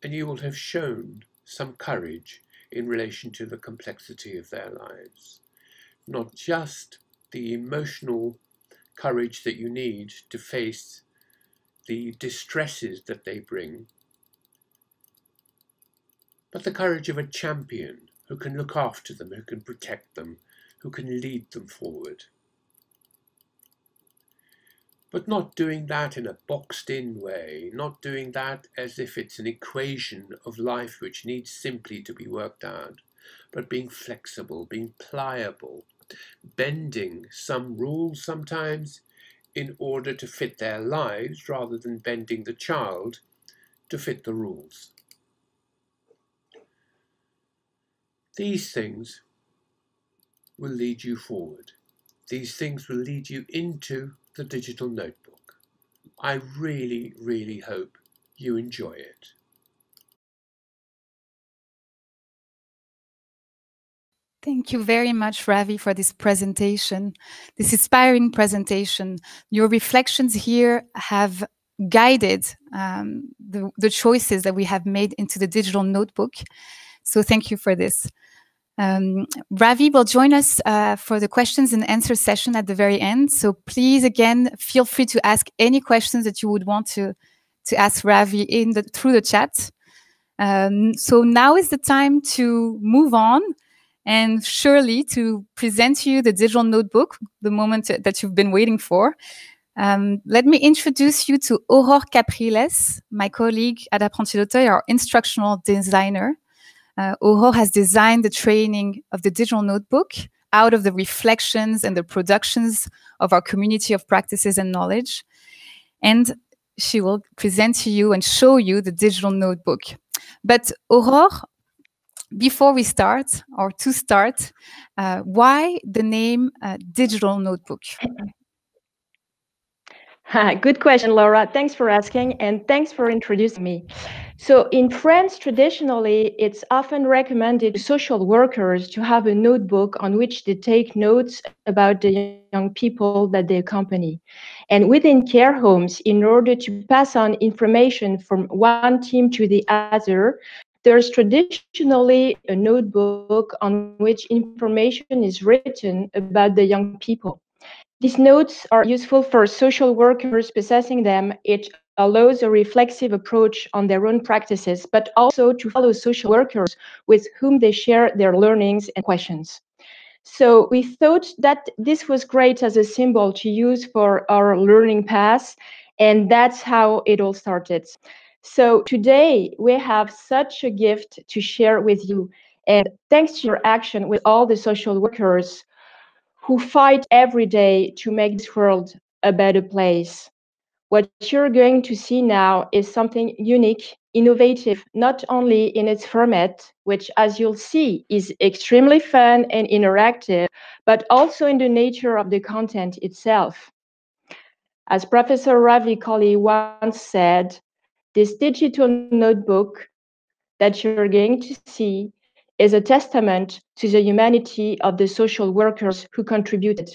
And you will have shown some courage in relation to the complexity of their lives. Not just the emotional courage that you need to face the distresses that they bring, but the courage of a champion who can look after them, who can protect them, who can lead them forward. But not doing that in a boxed-in way, not doing that as if it's an equation of life which needs simply to be worked out, but being flexible, being pliable, bending some rules sometimes in order to fit their lives rather than bending the child to fit the rules. These things will lead you forward. These things will lead you into the digital notebook. I really, really hope you enjoy it.
Thank you very much, Ravi, for this presentation, this inspiring presentation. Your reflections here have guided the choices that we have made into the digital notebook. So thank you for this. Ravi will join us for the questions and answer session at the very end. So please, again, feel free to ask any questions that you would want to ask Ravi through the chat. So now is the time to move on and surely to present to you the digital notebook, the moment that you've been waiting for. Let me introduce you to Aurore Capriles, my colleague at Apprenti d'Auteuil, our instructional designer. Aurore has designed the training of the digital notebook out of the reflections and the productions of our community of practices and knowledge. And she will present to you and show you the digital notebook. But Aurore, before we start, or to start, why the name Digital Notebook?
Good question, Laura. Thanks for asking, and thanks for introducing me. So in France, traditionally, it's often recommended to social workers to have a notebook on which they take notes about the young people that they accompany. And within care homes, in order to pass on information from one team to the other, there's traditionally a notebook on which information is written about the young people. These notes are useful for social workers possessing them. It allows a reflexive approach on their own practices, but also to follow social workers with whom they share their learnings and questions. So we thought that this was great as a symbol to use for our learning path, and that's how it all started. So today we have such a gift to share with you, and thanks to your action with all the social workers who fight every day to make this world a better place. What you're going to see now is something unique, innovative, not only in its format, which, as you'll see, is extremely fun and interactive, but also in the nature of the content itself. As Professor Ravi Colley once said, this digital notebook that you're going to see is a testament to the humanity of the social workers who contributed.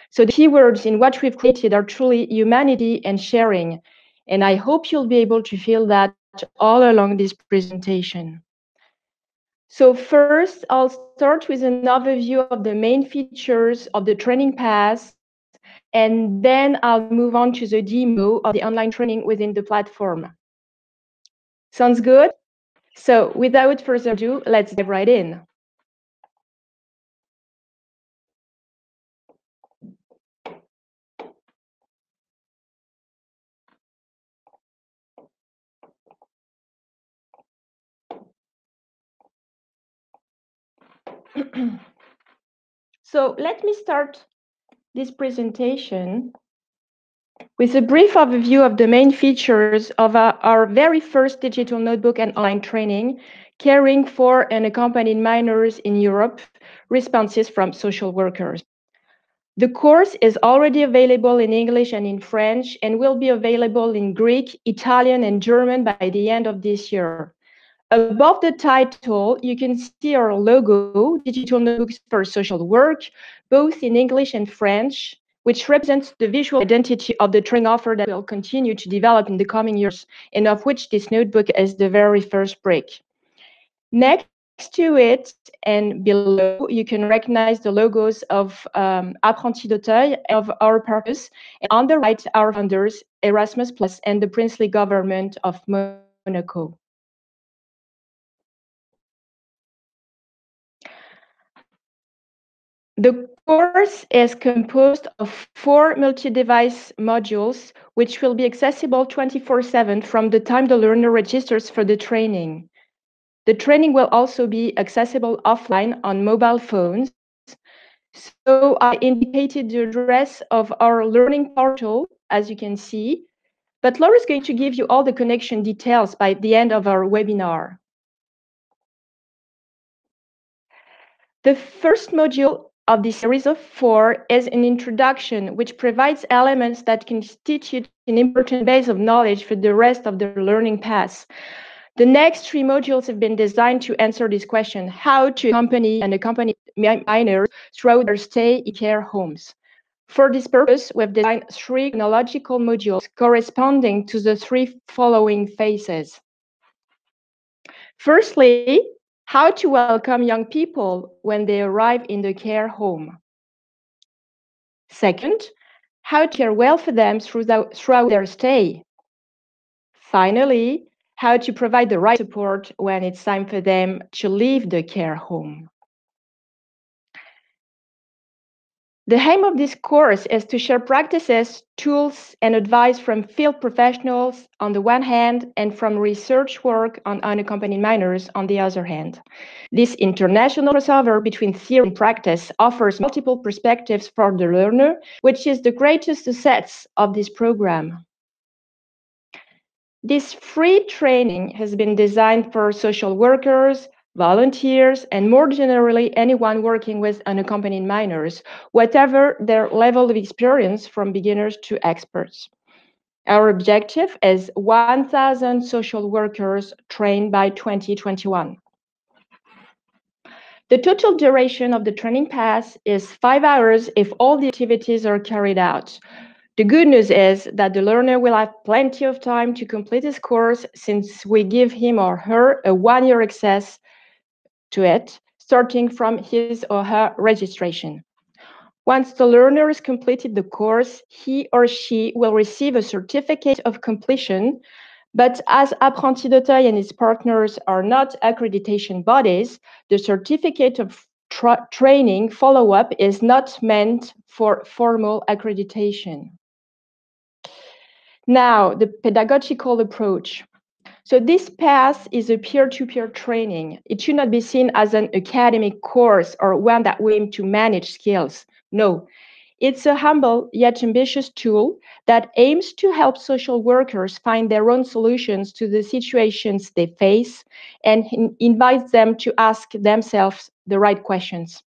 So the keywords in what we've created are truly humanity and sharing. And I hope you'll be able to feel that all along this presentation. So first, I'll start with an overview of the main features of the training path, and then I'll move on to the demo of the online training within the platform. Sounds good? So without further ado, let's dive right in. So let me start this presentation with a brief overview of the main features of our very first digital notebook and online training, caring for unaccompanied minors in Europe, responses from social workers. The course is already available in English and in French, and will be available in Greek, Italian, and German by the end of this year. Above the title, you can see our logo, Digital Notebooks for Social Work, both in English and French, which represents the visual identity of the training offer that will continue to develop in the coming years, and of which this notebook is the very first brick. Next to it and below, you can recognize the logos of Apprentis d'Auteuil, of our purpose, and on the right, our founders, Erasmus Plus, and the princely government of Monaco. The course is composed of 4 multi-device modules, which will be accessible 24/7 from the time the learner registers for the training. The training will also be accessible offline on mobile phones. So I indicated the address of our learning portal, as you can see, but Laura is going to give you all the connection details by the end of our webinar. The first module of this series of 4 is an introduction, which provides elements that constitute an important base of knowledge for the rest of the learning path. The next 3 modules have been designed to answer this question: how to accompany unaccompanied minors throughout their stay in care homes. For this purpose, we've designed 3 chronological modules corresponding to the 3 following phases. Firstly, how to welcome young people when they arrive in the care home. Second, how to care well for them throughout their stay. Finally, how to provide the right support when it's time for them to leave the care home. The aim of this course is to share practices, tools, and advice from field professionals on the one hand, and from research work on unaccompanied minors on the other hand. This international crossover between theory and practice offers multiple perspectives for the learner, which is the greatest asset of this program. This free training has been designed for social workers, volunteers, and more generally, anyone working with unaccompanied minors, whatever their level of experience, from beginners to experts. Our objective is 1,000 social workers trained by 2021. The total duration of the training path is 5 hours if all the activities are carried out. The good news is that the learner will have plenty of time to complete his course, since we give him or her a 1-year access to it, starting from his or her registration. Once the learner has completed the course, he or she will receive a certificate of completion, but as Apprentis d'Auteuil and its partners are not accreditation bodies, the certificate of training follow-up is not meant for formal accreditation. Now, the pedagogical approach. So this path is a peer-to-peer training. It should not be seen as an academic course or one that we aim to manage skills. No, it's a humble yet ambitious tool that aims to help social workers find their own solutions to the situations they face, and invites them to ask themselves the right questions.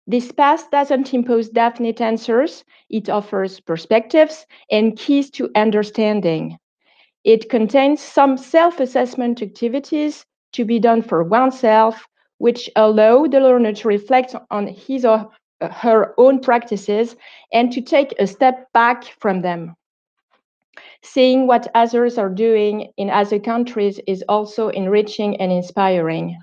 This path doesn't impose definite answers. It offers perspectives and keys to understanding. It contains some self-assessment activities to be done for oneself, which allow the learner to reflect on his or her own practices and to take a step back from them. Seeing what others are doing in other countries is also enriching and inspiring.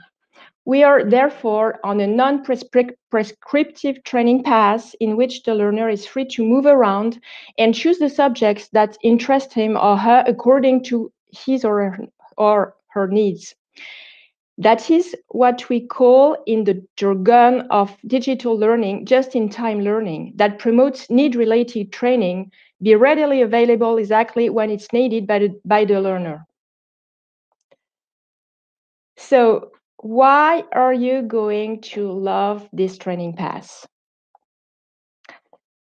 We are therefore on a non-prescriptive training path in which the learner is free to move around and choose the subjects that interest him or her according to his or her needs. That is what we call, in the jargon of digital learning, just-in-time learning, that promotes need-related training, be readily available exactly when it's needed by the learner. So, why are you going to love this training path?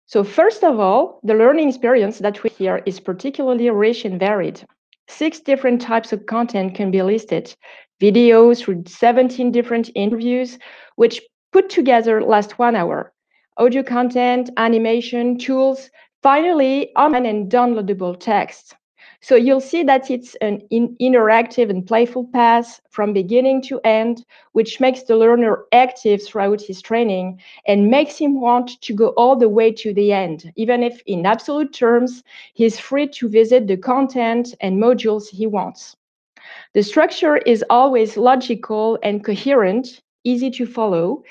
So first of all, the learning experience that we hear is particularly rich and varied. 6 different types of content can be listed. Videos through 17 different interviews, which put together last 1 hour. Audio content, animation, tools, finally online and downloadable text. So you'll see that it's an interactive and playful path from beginning to end, which makes the learner active throughout his training and makes him want to go all the way to the end, even if in absolute terms, he's free to visit the content and modules he wants. The structure is always logical and coherent, easy to follow.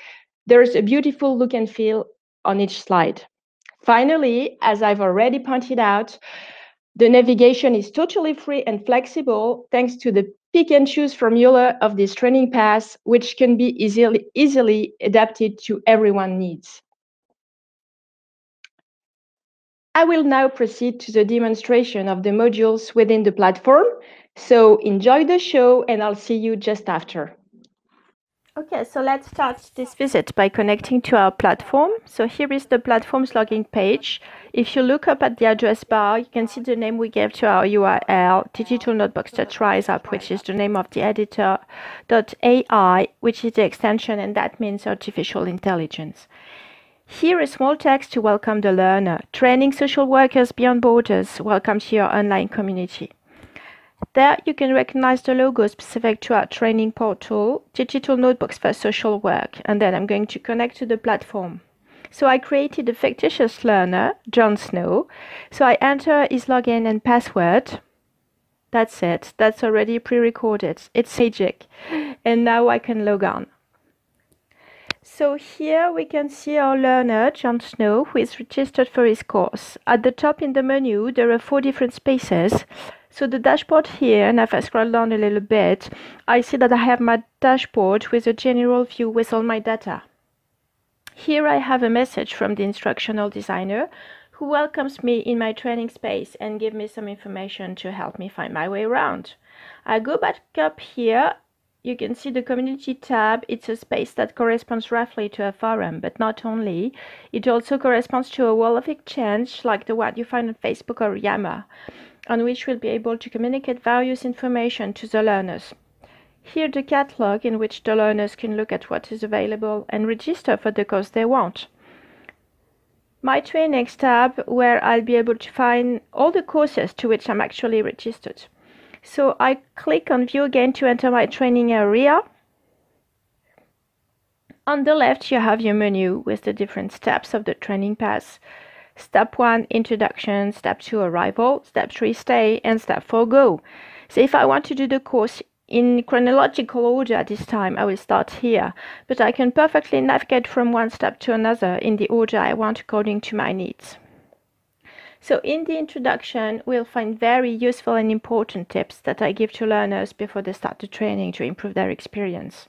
There's a beautiful look and feel on each slide. Finally, as I've already pointed out, the navigation is totally free and flexible thanks to the pick and choose formula of this training path, which can be easily adapted to everyone's needs. I will now proceed to the demonstration of the modules within the platform. So enjoy the show and I'll see you just after. Okay, so let's start this visit by connecting to our platform. So here is the platform's login page. If you look up at the address bar, you can see the name we gave to our URL, digitalnotebooks.riseup, which is the name of the editor, .ai, which is the extension, and that means artificial intelligence. Here a small text to welcome the learner. Training social workers beyond borders. Welcome to your online community. There you can recognize the logo specific to our training portal, Digital Notebooks for Social Work, and then I'm going to connect to the platform. So I created a fictitious learner, Jon Snow. So I enter his login and password. That's it. That's already pre-recorded. It's magic. And now I can log on. So here we can see our learner, Jon Snow, who is registered for his course. At the top in the menu, there are 4 different spaces. So the dashboard here, and if I scroll down a little bit, I see that I have my dashboard with a general view with all my data. Here I have a message from the instructional designer who welcomes me in my training space and gives me some information to help me find my way around. I go back up here. You can see the community tab. It's a space that corresponds roughly to a forum, but not only. It also corresponds to a wall of exchange like the one you find on Facebook or Yammer, on which we'll be able to communicate various information to the learners. Here the catalog in which the learners can look at what is available and register for the course they want. My trainings tab, where I'll be able to find all the courses to which I'm actually registered. So I click on View again to enter my training area. On the left, you have your menu with the different steps of the training path. Step 1, Introduction. Step 2, Arrival. Step 3, Stay. And Step 4, Go. So if I want to do the course in chronological order this time, I will start here. But I can perfectly navigate from one step to another in the order I want according to my needs. So in the introduction, we'll find very useful and important tips that I give to learners before they start the training to improve their experience.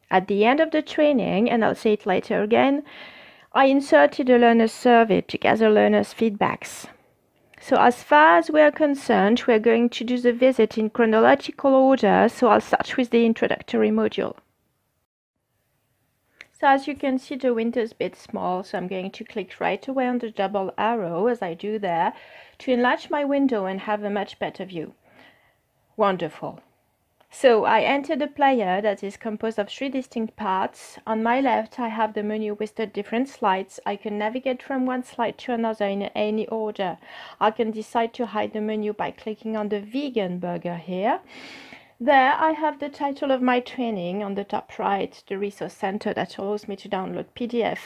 At the end of the training, and I'll say it later again, I inserted a learner's survey to gather learners' feedbacks. So as far as we're concerned, we're going to do the visit in chronological order, so I'll start with the introductory module. So as you can see, the window's a bit small, so I'm going to click right away on the double arrow as I do there to enlarge my window and have a much better view. Wonderful. So I enter the player that is composed of 3 distinct parts. On my left, I have the menu with the different slides. I can navigate from one slide to another in any order. I can decide to hide the menu by clicking on the vegan burger here. There I have the title of my training on the top right, the resource center that allows me to download PDF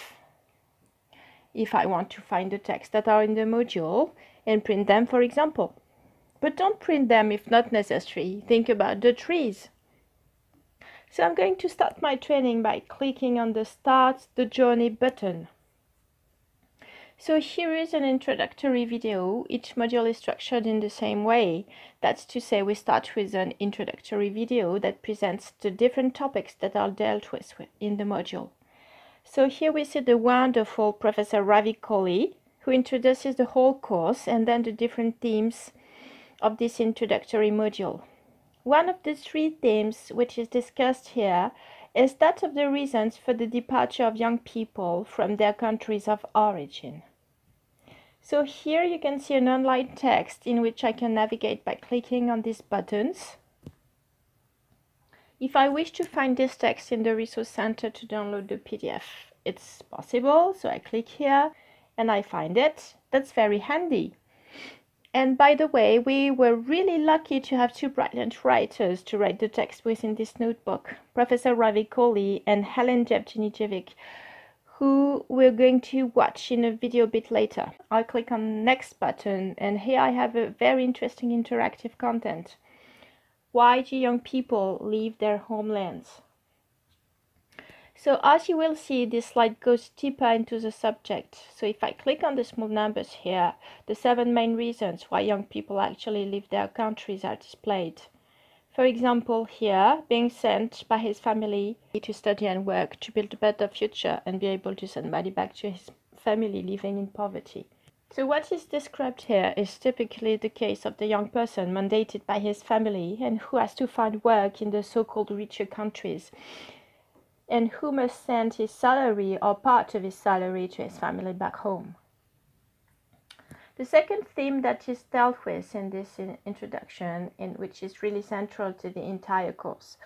if I want to find the texts that are in the module and print them, for example. But don't print them if not necessary. Think about the trees. So I'm going to start my training by clicking on the Start the Journey button. So here is an introductory video. Each module is structured in the same way. That's to say, we start with an introductory video that presents the different topics that are dealt with in the module. So here we see the wonderful Professor Ravi Kohli, who introduces the whole course and then the different themes of this introductory module. One of the 3 themes which is discussed here is that of the reasons for the departure of young people from their countries of origin. So here you can see an online text in which I can navigate by clicking on these buttons. If I wish to find this text in the Resource Center to download the PDF, it's possible. So I click here and I find it. That's very handy. And by the way, we were really lucky to have two brilliant writers to write the text within this notebook, Professor Ravi Kohli and Helen Jevgenijevic, who we're going to watch in a video a bit later. I'll click on next button, and here I have a very interesting interactive content. Why do young people leave their homelands? So as you will see, this slide goes deeper into the subject. So if I click on the small numbers here, the 7 main reasons why young people actually leave their countries are displayed. For example, here, being sent by his family to study and work to build a better future and be able to send money back to his family living in poverty. So what is described here is typically the case of the young person mandated by his family and who has to find work in the so-called richer countries, and who must send his salary or part of his salary to his family back home. The second theme that is dealt with in this introduction, and which is really central to the entire course,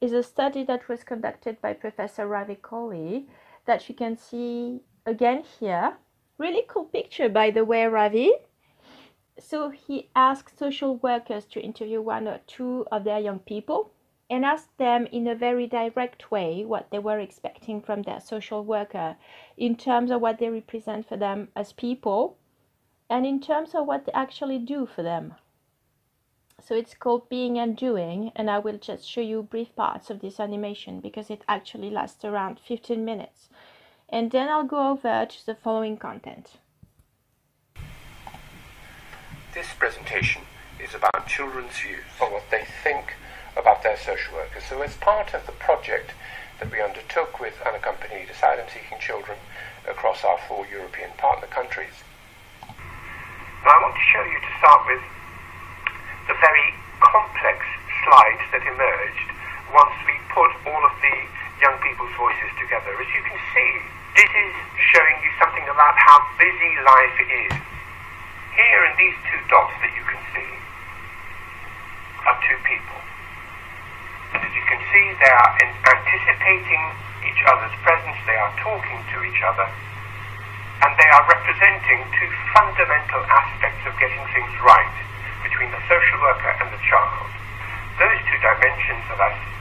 is a study that was conducted by Professor Ravi Kohli that you can see again here. Really cool picture, by the way, Ravi. So he asked social workers to interview 1 or 2 of their young people and asked them in a very direct way what they were expecting from their social worker in terms of what they represent for them as people and in terms of what they actually do for them. So it's called Being and Doing, and I will just show you brief parts of this animation because it actually lasts around 15 minutes. And then I'll go over to the following content.
This presentation is about children's views on what they think about their social workers. So as part of the project that we undertook with unaccompanied asylum-seeking children across our 4 European partner countries. Now I want to show you, to start with, the very complex slides that emerged once we put all of the young people's voices together. As you can see, this is showing you something about how busy life is. Here in these 2 dots that you can see are 2 people. And as you can see, they are anticipating each other's presence, they are talking to each other, and they are representing 2 fundamental aspects of getting things right between the social worker and the child. Those 2 dimensions,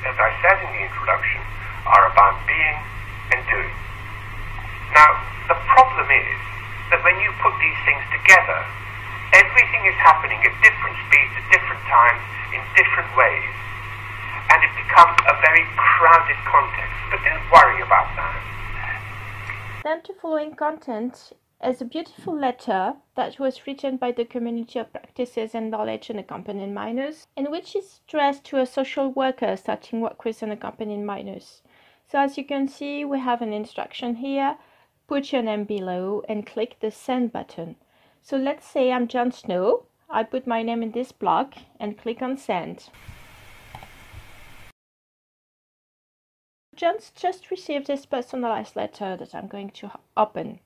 as I said in the introduction, are about being and doing. Now, the problem is that when you put these things together, everything is happening at different speeds, at different times, in different ways, and it becomes a very crowded context. But don't worry about that.
Then the following content is a beautiful letter that was written by the Community of Practices and Knowledge Unaccompanied Minors, and which is addressed to a social worker starting work with unaccompanied minors. So as you can see, we have an instruction here. Put your name below and click the send button. So let's say I'm Jon Snow. I put my name in this block and click on send. John's just received this personalized letter that I'm going to open.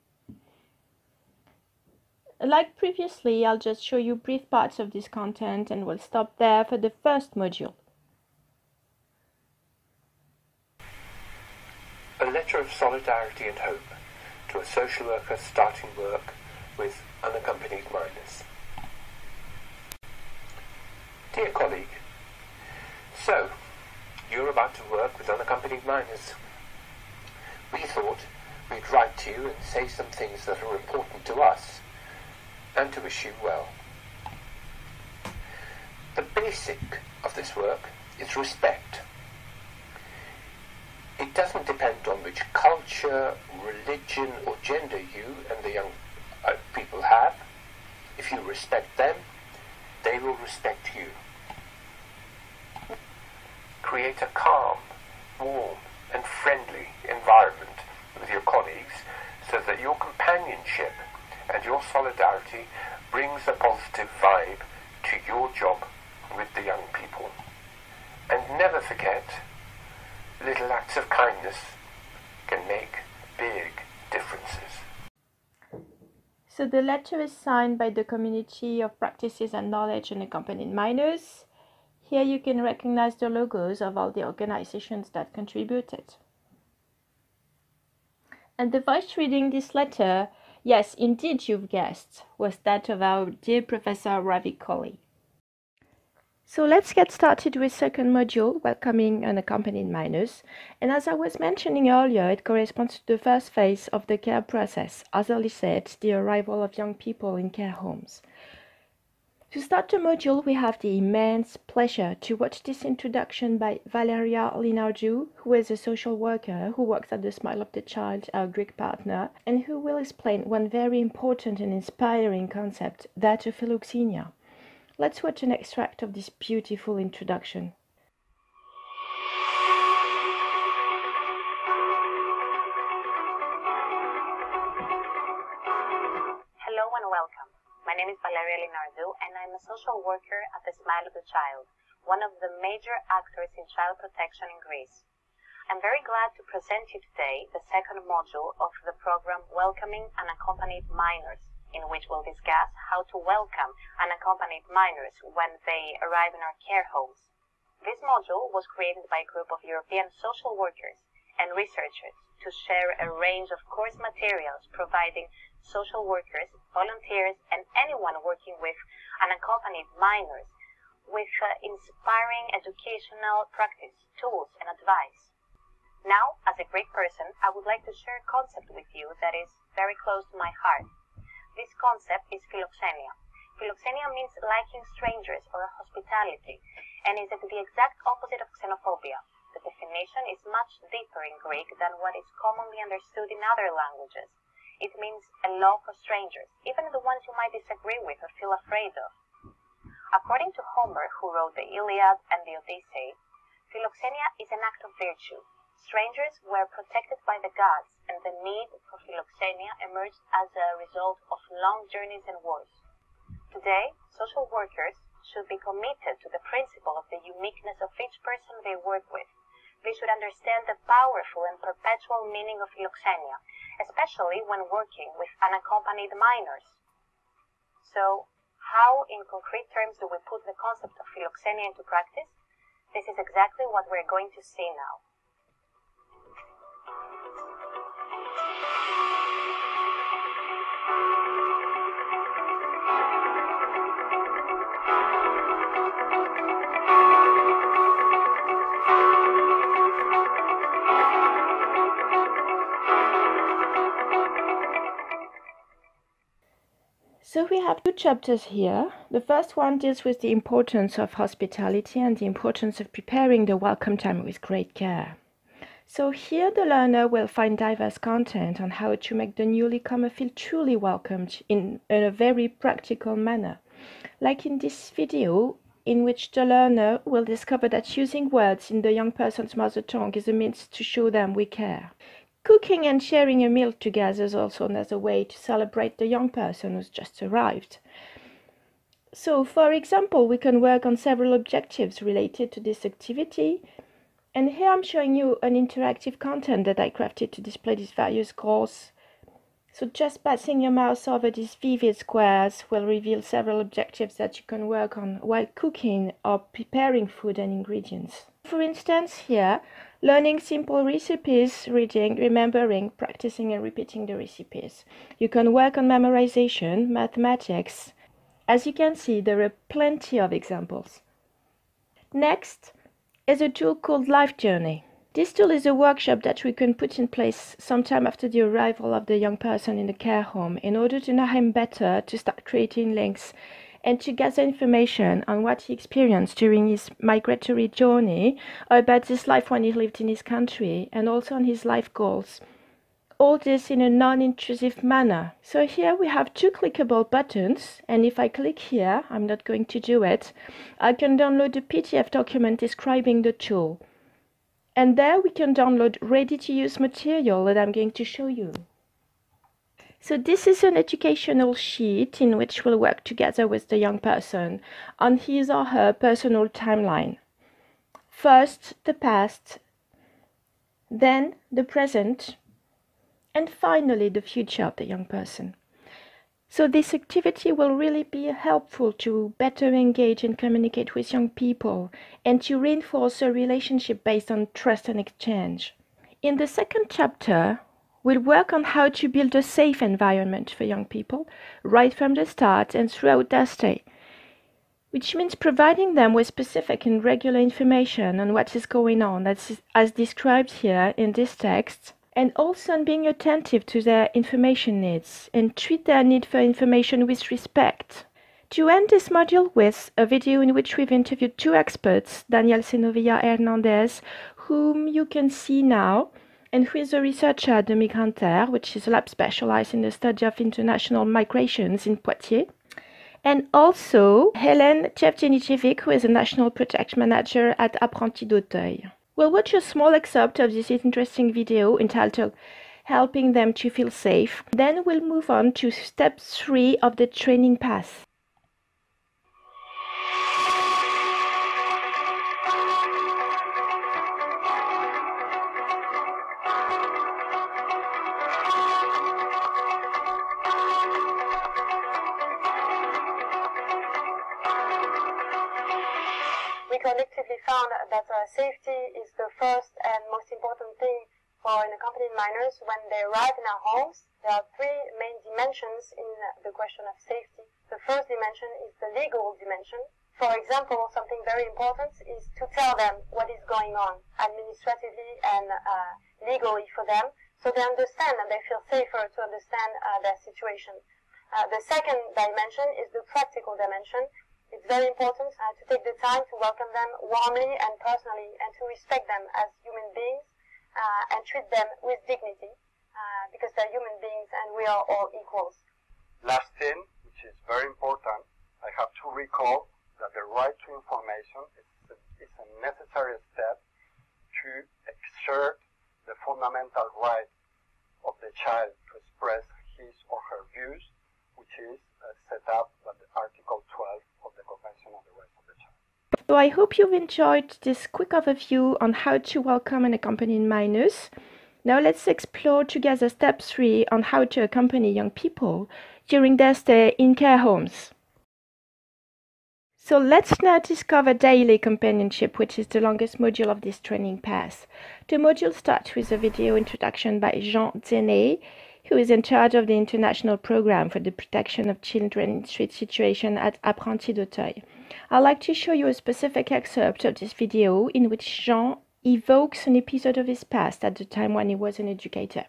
Like previously, I'll just show you brief parts of this content and we'll stop there for the first module.
A letter of solidarity and hope to a social worker starting work with unaccompanied minors. Dear colleague, so you're about to work with unaccompanied minors. We thought we'd write to you and say some things that are important to us and to wish you well. The basic of this work is respect. It doesn't depend on which culture, religion or gender you and the young people have. If you respect them, they will respect you. Create a calm, warm and friendly environment with your colleagues so that your companionship and your solidarity brings a positive vibe to your job with the young people. And never forget, little acts of kindness can make big differences.
So the letter is signed by the Community of Practices and Knowledge Unaccompanied Minors. Here you can recognize the logos of all the organizations that contributed. And the voice reading this letter Yes, indeed, you've guessed, was that of our dear Professor Ravi Kohli. So let's get started with second module, welcoming unaccompanied minors. And as I was mentioning earlier, it corresponds to the first phase of the care process, as early said, the arrival of young people in care homes. To start the module, we have the immense pleasure to watch this introduction by Valeria Linardiu, who is a social worker who works at the Smile of the Child, our Greek partner, and who will explain one very important and inspiring concept, that of philoxenia. Let's watch an extract of this beautiful introduction.
Hello and welcome. My name is Valeria Linardiu and I'm a social worker at the Smile of the Child, one of the major actors in child protection in Greece. I'm very glad to present you today the second module of the program Welcoming Unaccompanied Minors, in which we'll discuss how to welcome unaccompanied minors when they arrive in our care homes. This module was created by a group of European social workers and researchers to share a range of course materials providing social workers, volunteers, and anyone working with unaccompanied minors with inspiring educational practice, tools, and advice. Now, as a Greek person, I would like to share a concept with you that is very close to my heart. This concept is philoxenia. Philoxenia means liking strangers or hospitality, and is the exact opposite of xenophobia. The definition is much deeper in Greek than what is commonly understood in other languages. It means a love for strangers, even the ones you might disagree with or feel afraid of. According to Homer, who wrote the Iliad and the Odyssey, philoxenia is an act of virtue. Strangers were protected by the gods, and the need for philoxenia emerged as a result of long journeys and wars. Today, social workers should be committed to the principle of the uniqueness of each person they work with. They should understand the powerful and perpetual meaning of philoxenia, especially when working with unaccompanied minors. So, how in concrete terms do we put the concept of philoxenia into practice? This is exactly what we're going to see now.
So we have two chapters here. The first one deals with the importance of hospitality and the importance of preparing the welcome time with great care. So here the learner will find diverse content on how to make the newly comer feel truly welcomed in a very practical manner. Like in this video, in which the learner will discover that using words in the young person's mother tongue is a means to show them we care. Cooking and sharing a meal together is also another way to celebrate the young person who's just arrived. So, for example, we can work on several objectives related to this activity. And here I'm showing you an interactive content that I crafted to display these various goals. So just passing your mouse over these vivid squares will reveal several objectives that you can work on while cooking or preparing food and ingredients. For instance, here, learning simple recipes, reading, remembering, practicing and repeating the recipes. You can work on memorization, mathematics. As you can see, there are plenty of examples. Next is a tool called Life Journey. This tool is a workshop that we can put in place sometime after the arrival of the young person in the care home in order to know him better, to start creating links, and to gather information on what he experienced during his migratory journey, or about his life when he lived in his country, and also on his life goals. All this in a non-intrusive manner. So here we have two clickable buttons, and if I click here, I'm not going to do it, I can download a PDF document describing the tool. And there we can download ready-to-use material that I'm going to show you. So this is an educational sheet in which we'll work together with the young person on his or her personal timeline. First, the past, then the present, and finally the future of the young person. So this activity will really be helpful to better engage and communicate with young people and to reinforce a relationship based on trust and exchange. In the second chapter, We'll work on how to build a safe environment for young people, right from the start and throughout their stay, which means providing them with specific and regular information on what is going on, as described here in this text, and also on being attentive to their information needs and treat their need for information with respect. To end this module with a video in which we've interviewed two experts, Daniel Senovilla Hernandez, whom you can see now, and who is a researcher at the Migrantaire, which is a lab specialized in the study of international migrations in Poitiers, and also Hélène Chevchenicevic, who is a national project manager at Apprentis d'Auteuil. We'll watch a small excerpt of this interesting video entitled Helping Them to Feel Safe. Then we'll move on to step 3 of the training path.
We collectively found that safety is the first and most important thing for unaccompanied minors when they arrive in our homes. There are three main dimensions in the question of safety. The first dimension is the legal dimension. For example, something very important is to tell them what is going on administratively and legally for them, so they understand and they feel safer to understand their situation. The second dimension is the practical dimension. It's very important to take the time to welcome them warmly and personally and to respect them as human beings and treat them with dignity because they're human beings and we are all equals.
Last thing, which is very important, I have to recall that the right to information is a necessary step to exert the fundamental right of the child to express his or her views, which is set up by the Article 12 of the Convention on the Rights of the Child.
So I hope you've enjoyed this quick overview on how to welcome unaccompanied minors. Now let's explore together step 3 on how to accompany young people during their stay in care homes. So let's now discover daily companionship, which is the longest module of this training path. The module starts with a video introduction by Jean Zenet, who is in charge of the international program for the protection of children in street situation at Apprentis d'Auteuil. I'd like to show you a specific excerpt of this video in which Jean evokes an episode of his past at the time when he was an educator.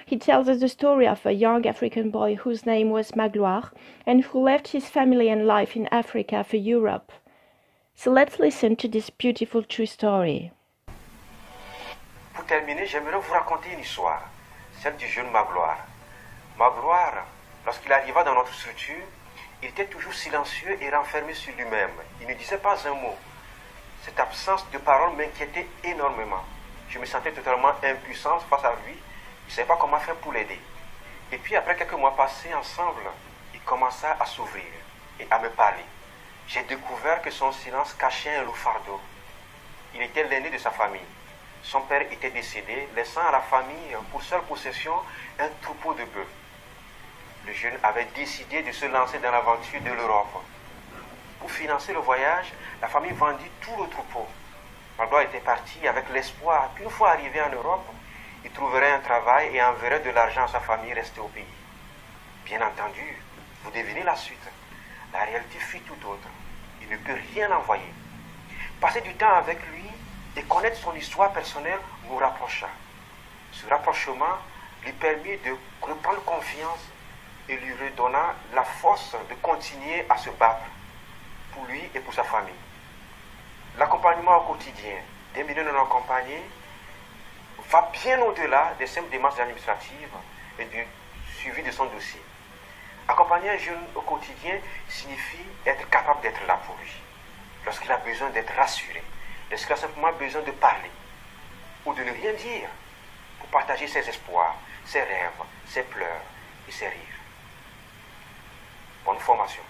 He tells us the story of a young African boy whose name was Magloire and who left his family and life in Africa for Europe. So let's listen to this beautiful true story.
Pour terminer, j'aimerais vous raconter une histoire, celle du jeune Magloire. Magloire, lorsqu'il arriva dans notre structure, il était toujours silencieux et renfermé sur lui-même. Il ne disait pas un mot. Cette absence de parole m'inquiétait énormément. Je me sentais totalement impuissant face à lui. Je ne savais pas comment faire pour l'aider. Et puis, après quelques mois passés ensemble, il commença à s'ouvrir et à me parler. J'ai découvert que son silence cachait un lourd fardeau. Il était l'aîné de sa famille. Son père était décédé, laissant à la famille pour seule possession un troupeau de bœufs. Le jeune avait décidé de se lancer dans l'aventure de l'Europe. Pour financer le voyage, la famille vendit tout le troupeau. Magloire était parti avec l'espoir qu'une fois arrivé en Europe, il trouverait un travail et enverrait de l'argent à sa famille restée au pays. Bien entendu, vous devinez la suite. La réalité fut tout autre. Il ne peut rien envoyer. Passer du temps avec lui et connaître son histoire personnelle nous rapprocha. Ce rapprochement lui permit de reprendre confiance et lui redonna la force de continuer à se battre pour lui et pour sa famille. L'accompagnement au quotidien des mineurs non accompagnés va bien au-delà des simples démarches administratives et du suivi de son dossier. Accompagner un jeune au quotidien signifie être capable d'être là pour lui, lorsqu'il a besoin d'être rassuré, lorsqu'il a simplement besoin de parler ou de ne rien dire pour partager ses espoirs, ses rêves, ses pleurs et ses rires. Bonne formation.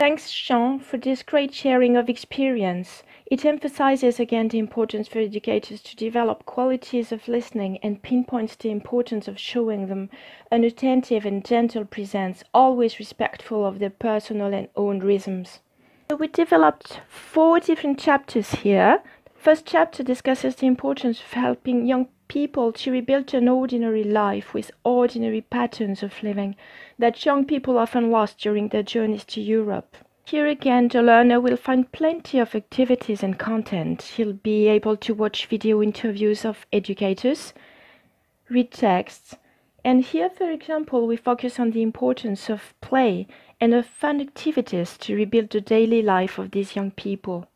Thanks, Jean, for this great sharing of experience. It emphasizes again the importance for educators to develop qualities of listening and pinpoints the importance of showing them an attentive and gentle presence, always respectful of their personal and own rhythms. So we developed 4 different chapters here. The first chapter discusses the importance of helping young people to rebuild an ordinary life with ordinary patterns of living that young people often lost during their journeys to Europe. Here again, the learner will find plenty of activities and content. He'll be able to watch video interviews of educators, read texts, and here, for example, we focus on the importance of play and of fun activities to rebuild the daily life of these young people.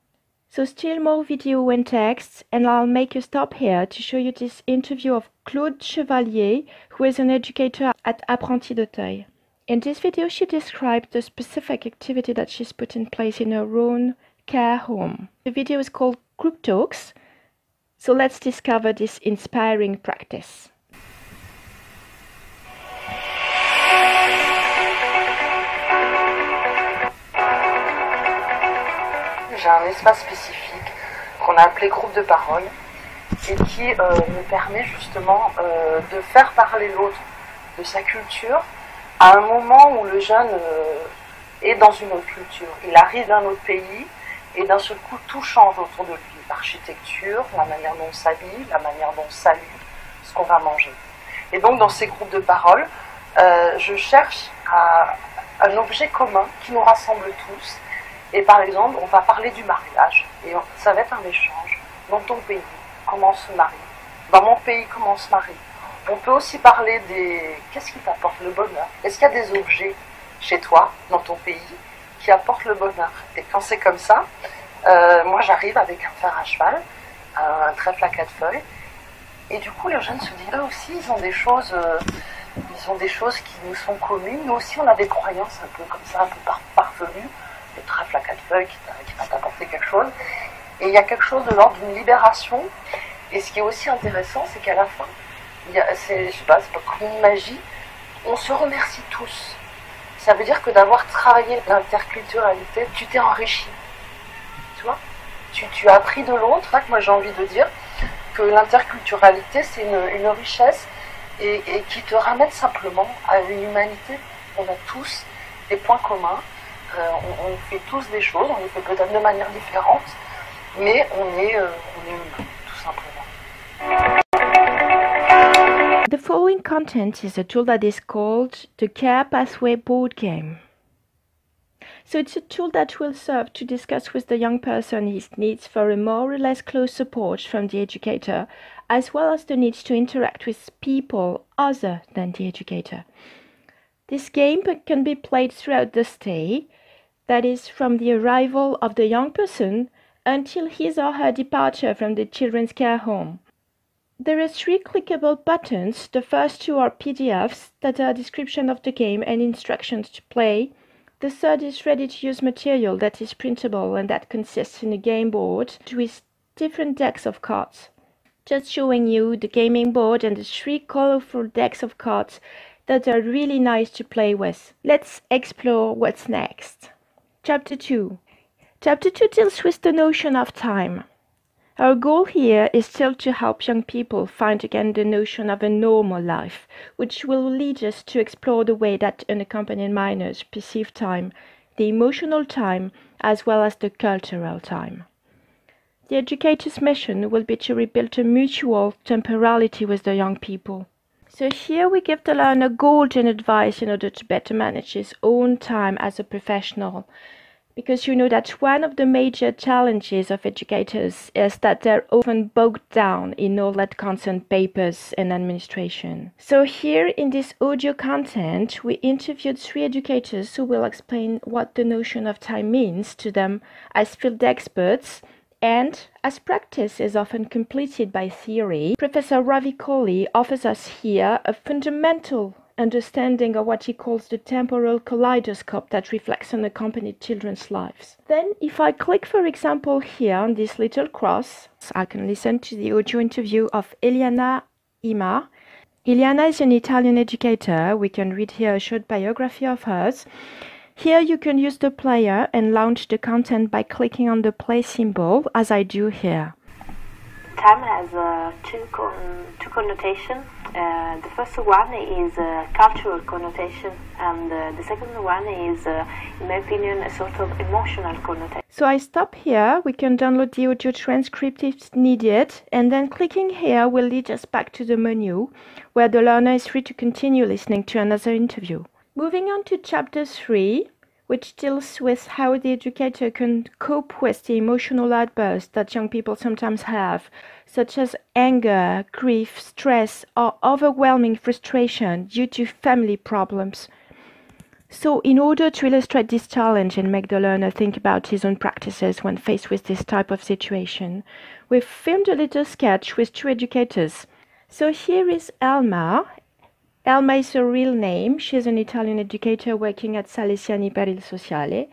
So still more video and texts, and I'll make a stop here to show you this interview of Claude Chevalier, who is an educator at Apprentis d'Auteuil. In this video, she described the specific activity that she's put in place in her own care home. The video is called Group Talks, so let's discover this inspiring practice.
J'ai un espace spécifique qu'on a appelé groupe de parole et qui me permet justement de faire parler l'autre de sa culture à un moment où le jeune est dans une autre culture. Il arrive d'un autre pays et d'un seul coup tout change autour de lui. L'architecture, la manière dont on s'habille, la manière dont on salue, ce qu'on va manger. Et donc dans ces groupes de parole, je cherche un objet commun qui nous rassemble tous. Et par exemple, on va parler du mariage, et ça va être un échange. Dans ton pays, comment on se marie? Dans mon pays, comment on se marie? On peut aussi parler des... Qu'est-ce qui t'apporte le bonheur? Est-ce qu'il y a des objets chez toi, dans ton pays, qui apportent le bonheur? Et quand c'est comme ça, moi j'arrive avec un fer à cheval, un trèfle à 4 feuilles, et du coup les jeunes se disent, eux aussi, ils ont des choses qui nous sont communes. Nous aussi, on a des croyances un peu comme ça, un peu parvenues. Le trèfle à 4 feuilles qui va t'apporter quelque chose. Et il y a quelque chose de l'ordre d'une libération. Et ce qui est aussi intéressant, c'est qu'à la fin, c'est pas comme une magie, on se remercie tous. Ça veut dire que d'avoir travaillé l'interculturalité, tu t'es enrichi. Tu vois, tu as appris de l'autre. Moi, j'ai envie de dire que l'interculturalité, c'est une richesse et qui te ramène simplement à une humanité. On a tous des points communs. On fait tous des choses, on les fait peut-être de manière différente, mais on est humain, tout simplement.
The following content is a tool that is called the Care Pathway Board Game. So it's a tool that will serve to discuss with the young person his needs for a more or less close support from the educator, as well as the needs to interact with people other than the educator. This game can be played throughout the stay, that is, from the arrival of the young person until his or her departure from the children's care home. There are 3 clickable buttons. The first 2 are PDFs that are a description of the game and instructions to play. The third is ready-to-use material that is printable and that consists in a game board with different decks of cards. Just showing you the gaming board and the 3 colorful decks of cards that are really nice to play with. Let's explore what's next. Chapter 2. Chapter 2 deals with the notion of time. Our goal here is still to help young people find again the notion of a normal life, which will lead us to explore the way that unaccompanied minors perceive time, the emotional time, as well as the cultural time. The educator's mission will be to rebuild a mutual temporality with the young people. So here we give the learner golden advice in order to better manage his own time as a professional. Because you know that one of the major challenges of educators is that they're often bogged down in all that constant papers and administration. So here in this audio content, we interviewed 3 educators who will explain what the notion of time means to them as field experts, and as practice is often completed by theory. Professor Ravi Kohli offers us here a fundamental understanding of what he calls the temporal kaleidoscope that reflects unaccompanied children's lives. Then, if I click, for example, here on this little cross, I can listen to the audio interview of Eliana Ima. Eliana is an Italian educator. We can read here a short biography of hers. Here you can use the player and launch the content by clicking on the play symbol, as I do here.
Time has two connotations. The first one is cultural connotation, and the second one is, in my opinion, a sort of emotional connotation.
So I stop here. We can download the audio transcript if needed, and then clicking here will lead us back to the menu, where the learner is free to continue listening to another interview. Moving on to chapter 3, which deals with how the educator can cope with the emotional outbursts that young people sometimes have, such as anger, grief, stress, or overwhelming frustration due to family problems. So in order to illustrate this challenge and make the learner think about his own practices when faced with this type of situation, we've filmed a little sketch with 2 educators. So here is Elma. Elma is her real name. She's an Italian educator working at Salesiani per il Sociale.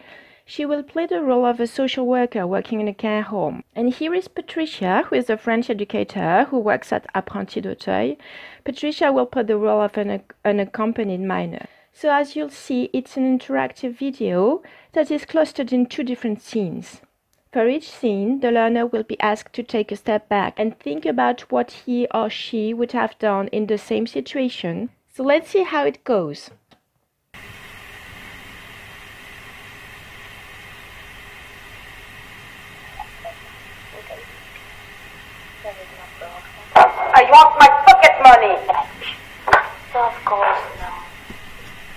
She will play the role of a social worker working in a care home. And here is Patricia, who is a French educator who works at Apprenti d'Auteuil. Patricia will play the role of an unaccompanied minor. So as you'll see, it's an interactive video that is clustered in 2 different scenes. For each scene, the learner will be asked to take a step back and think about what he or she would have done in the same situation. So let's see how it goes.
I want my pocket money! Of course, no.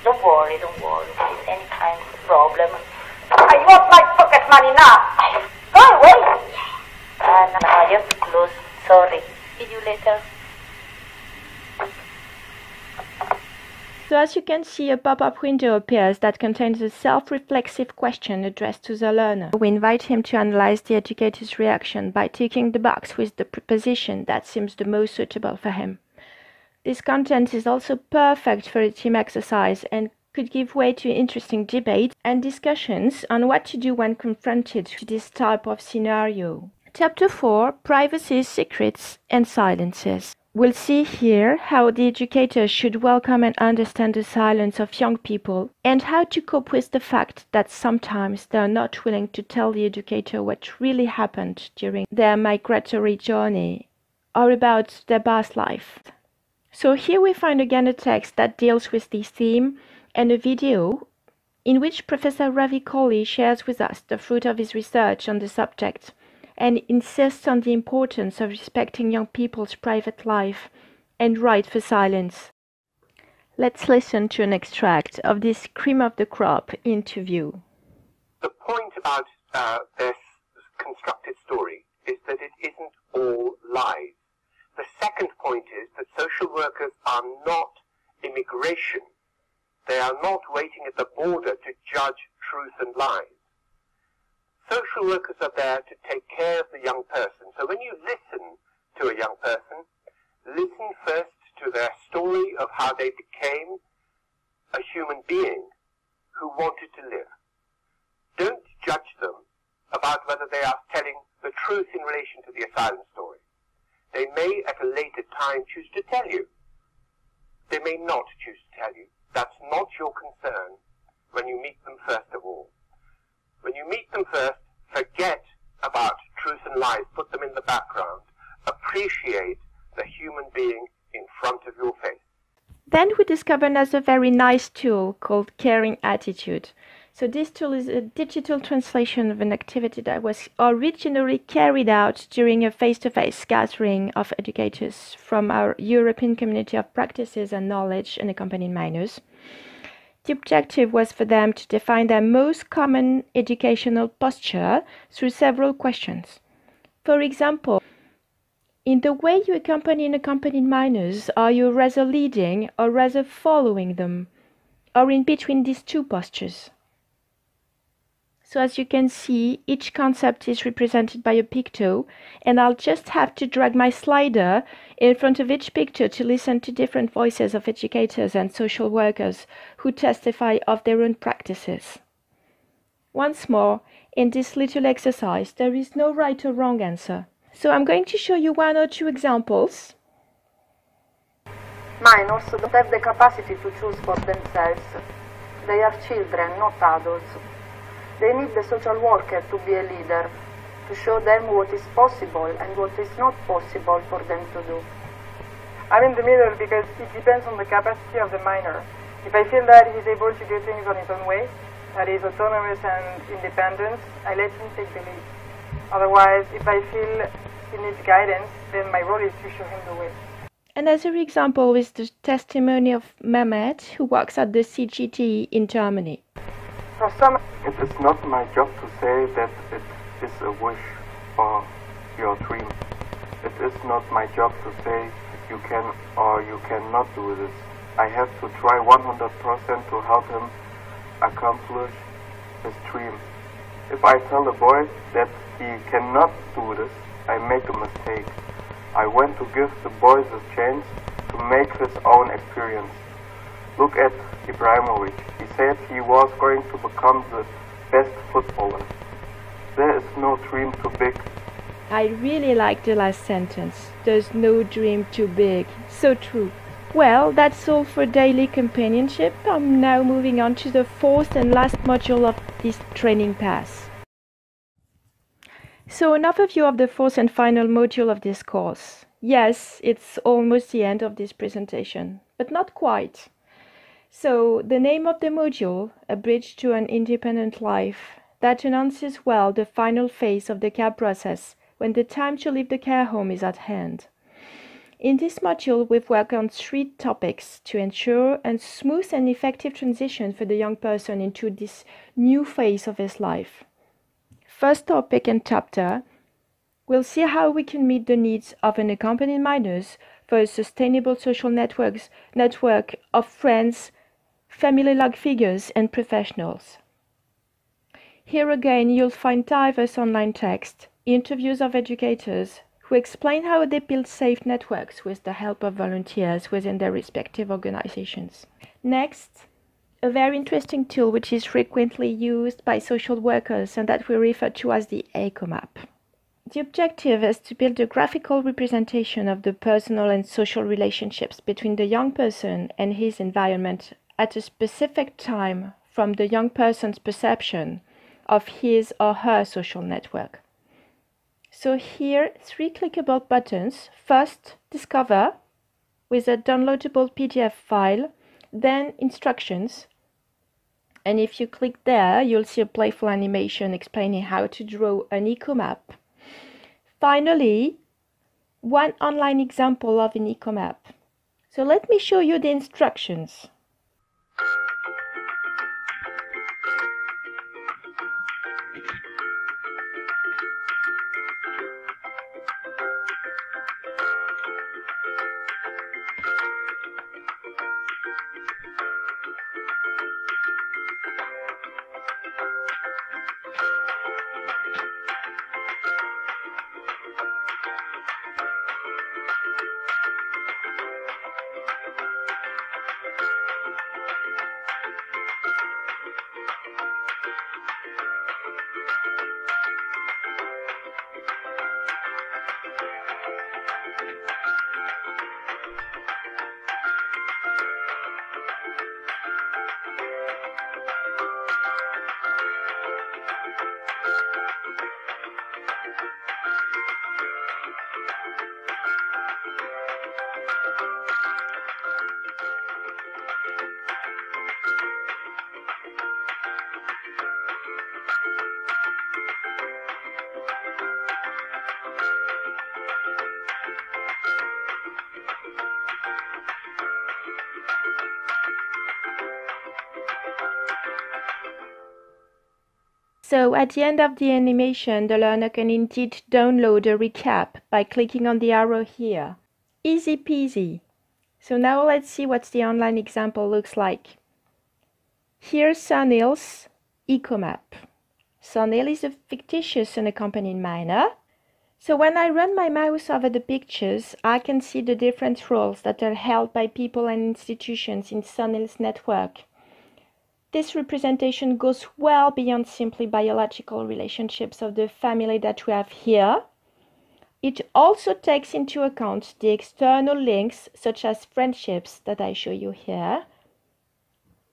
Don't worry, if any kind of problem. I want my pocket money now! Go away! No, I have to close. Sorry. See you later.
So as you can see, a pop-up window appears that contains a self-reflexive question addressed to the learner. We invite him to analyze the educator's reaction by ticking the box with the preposition that seems the most suitable for him. This content is also perfect for a team exercise and could give way to interesting debates and discussions on what to do when confronted to this type of scenario. Chapter 4, Privacy, Secrets and Silences. We'll see here how the educator should welcome and understand the silence of young people and how to cope with the fact that sometimes they are not willing to tell the educator what really happened during their migratory journey or about their past life. So here we find again a text that deals with this theme and a video in which Professor Ravi Kohli shares with us the fruit of his research on the subject and insists on the importance of respecting young people's private life and right for silence. Let's listen to an extract of this cream of the crop interview.
The point about this constructed story is that it isn't all lies. The second point is that social workers are not immigration. They are not waiting at the border to judge truth and lies. Social workers are there to take care of the young person. So when you listen to a young person, listen first to their story of how they became a human being who wanted to live. Don't judge them about whether they are telling the truth in relation to the asylum story. They may at a later time choose to tell you. They may not choose to tell you. That's not your concern when you meet them first of all. When you meet them first, forget about truth and lies, put them in the background. Appreciate the human being in front of your face.
Then we discover another very nice tool called Caring Attitude. So this tool is a digital translation of an activity that was originally carried out during a face-to-face gathering of educators from our European Community of Practices and Knowledge Unaccompanied Minors. The objective was for them to define their most common educational posture through several questions. For example, in the way you accompany unaccompanied minors, are you rather leading or rather following them, or in between these two postures? So as you can see, each concept is represented by a picto, and I'll just have to drag my slider in front of each picture to listen to different voices of educators and social workers who testify of their own practices. Once more, in this little exercise, there is no right or wrong answer. So I'm going to show you 1 or 2 examples.
Minors don't have the capacity to choose for themselves. They are children, not adults. They need the social worker to be a leader, to show them what is possible and what is not possible for them to do.
I'm in the middle because it depends on the capacity of the minor. If I feel that he's able to do things on his own way, that is autonomous and independent, I let him take the lead. Otherwise, if I feel he needs guidance, then my role is to show him the way.
Another example is the testimony of Mehmet, who works at the CGT in Germany.
For some,
it is not my job to say that it is a wish or your dream. It is not my job to say you can or you cannot do this. I have to try 100% to help him accomplish his dream. If I tell the boy that he cannot do this, I make a mistake. I want to give the boy the chance to make his own experience. Look at Ibrahimovic. He said he was going to become the best footballer. There is no dream too big.
I really like the last sentence. There's no dream too big. So true. Well, that's all for daily companionship. I'm now moving on to the fourth and last module of this training pass. So an overview of the fourth and final module of this course. Yes, it's almost the end of this presentation, but not quite. So the name of the module, A Bridge to an Independent Life, that announces well the final phase of the care process when the time to leave the care home is at hand. In this module, we've worked on 3 topics to ensure a smooth and effective transition for the young person into this new phase of his life. First topic and chapter, we'll see how we can meet the needs of unaccompanied minors for a sustainable social network of friends, family-like figures, and professionals. Here again, you'll find diverse online text, interviews of educators who explain how they build safe networks with the help of volunteers within their respective organizations. Next, a very interesting tool which is frequently used by social workers and that we refer to as the ECHO map. The objective is to build a graphical representation of the personal and social relationships between the young person and his environment at a specific time from the young person's perception of his or her social network. So here, 3 clickable buttons. First, Discover with a downloadable PDF file, then Instructions. And if you click there, you'll see a playful animation explaining how to draw an eco map. Finally, one online example of an eco map. So let me show you the instructions. So at the end of the animation, the learner can indeed download a recap by clicking on the arrow here. Easy peasy. So now let's see what the online example looks like. Here's Sunil's EcoMap. Sunil is a fictitious unaccompanied minor. So when I run my mouse over the pictures, I can see the different roles that are held by people and institutions in Sunil's network. This representation goes well beyond simply biological relationships of the family that we have here. It also takes into account the external links, such as friendships that I show you here,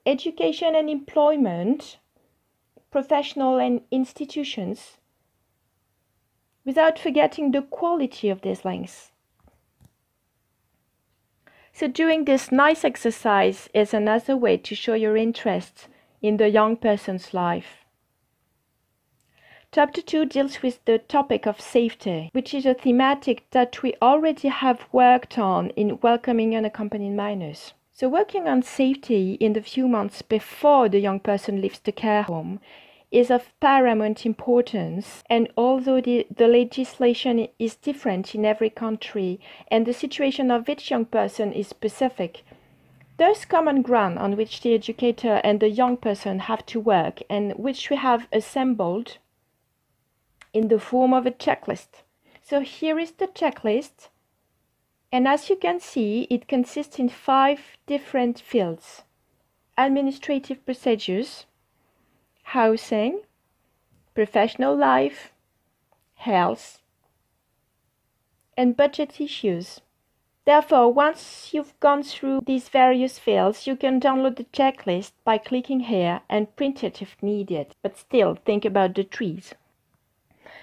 education and employment, professional and institutions, without forgetting the quality of these links. So doing this nice exercise is another way to show your interest in the young person's life. Chapter 2 deals with the topic of safety, which is a thematic that we already have worked on in welcoming unaccompanied minors. So working on safety in the few months before the young person leaves the care home is of paramount importance, and although the legislation is different in every country and the situation of each young person is specific, there's common ground on which the educator and the young person have to work and which we have assembled in the form of a checklist. So here is the checklist, and as you can see, it consists in 5 different fields: administrative procedures, housing, professional life, health, and budget issues. Therefore, once you've gone through these various fields, you can download the checklist by clicking here and print it if needed, but still think about the trees.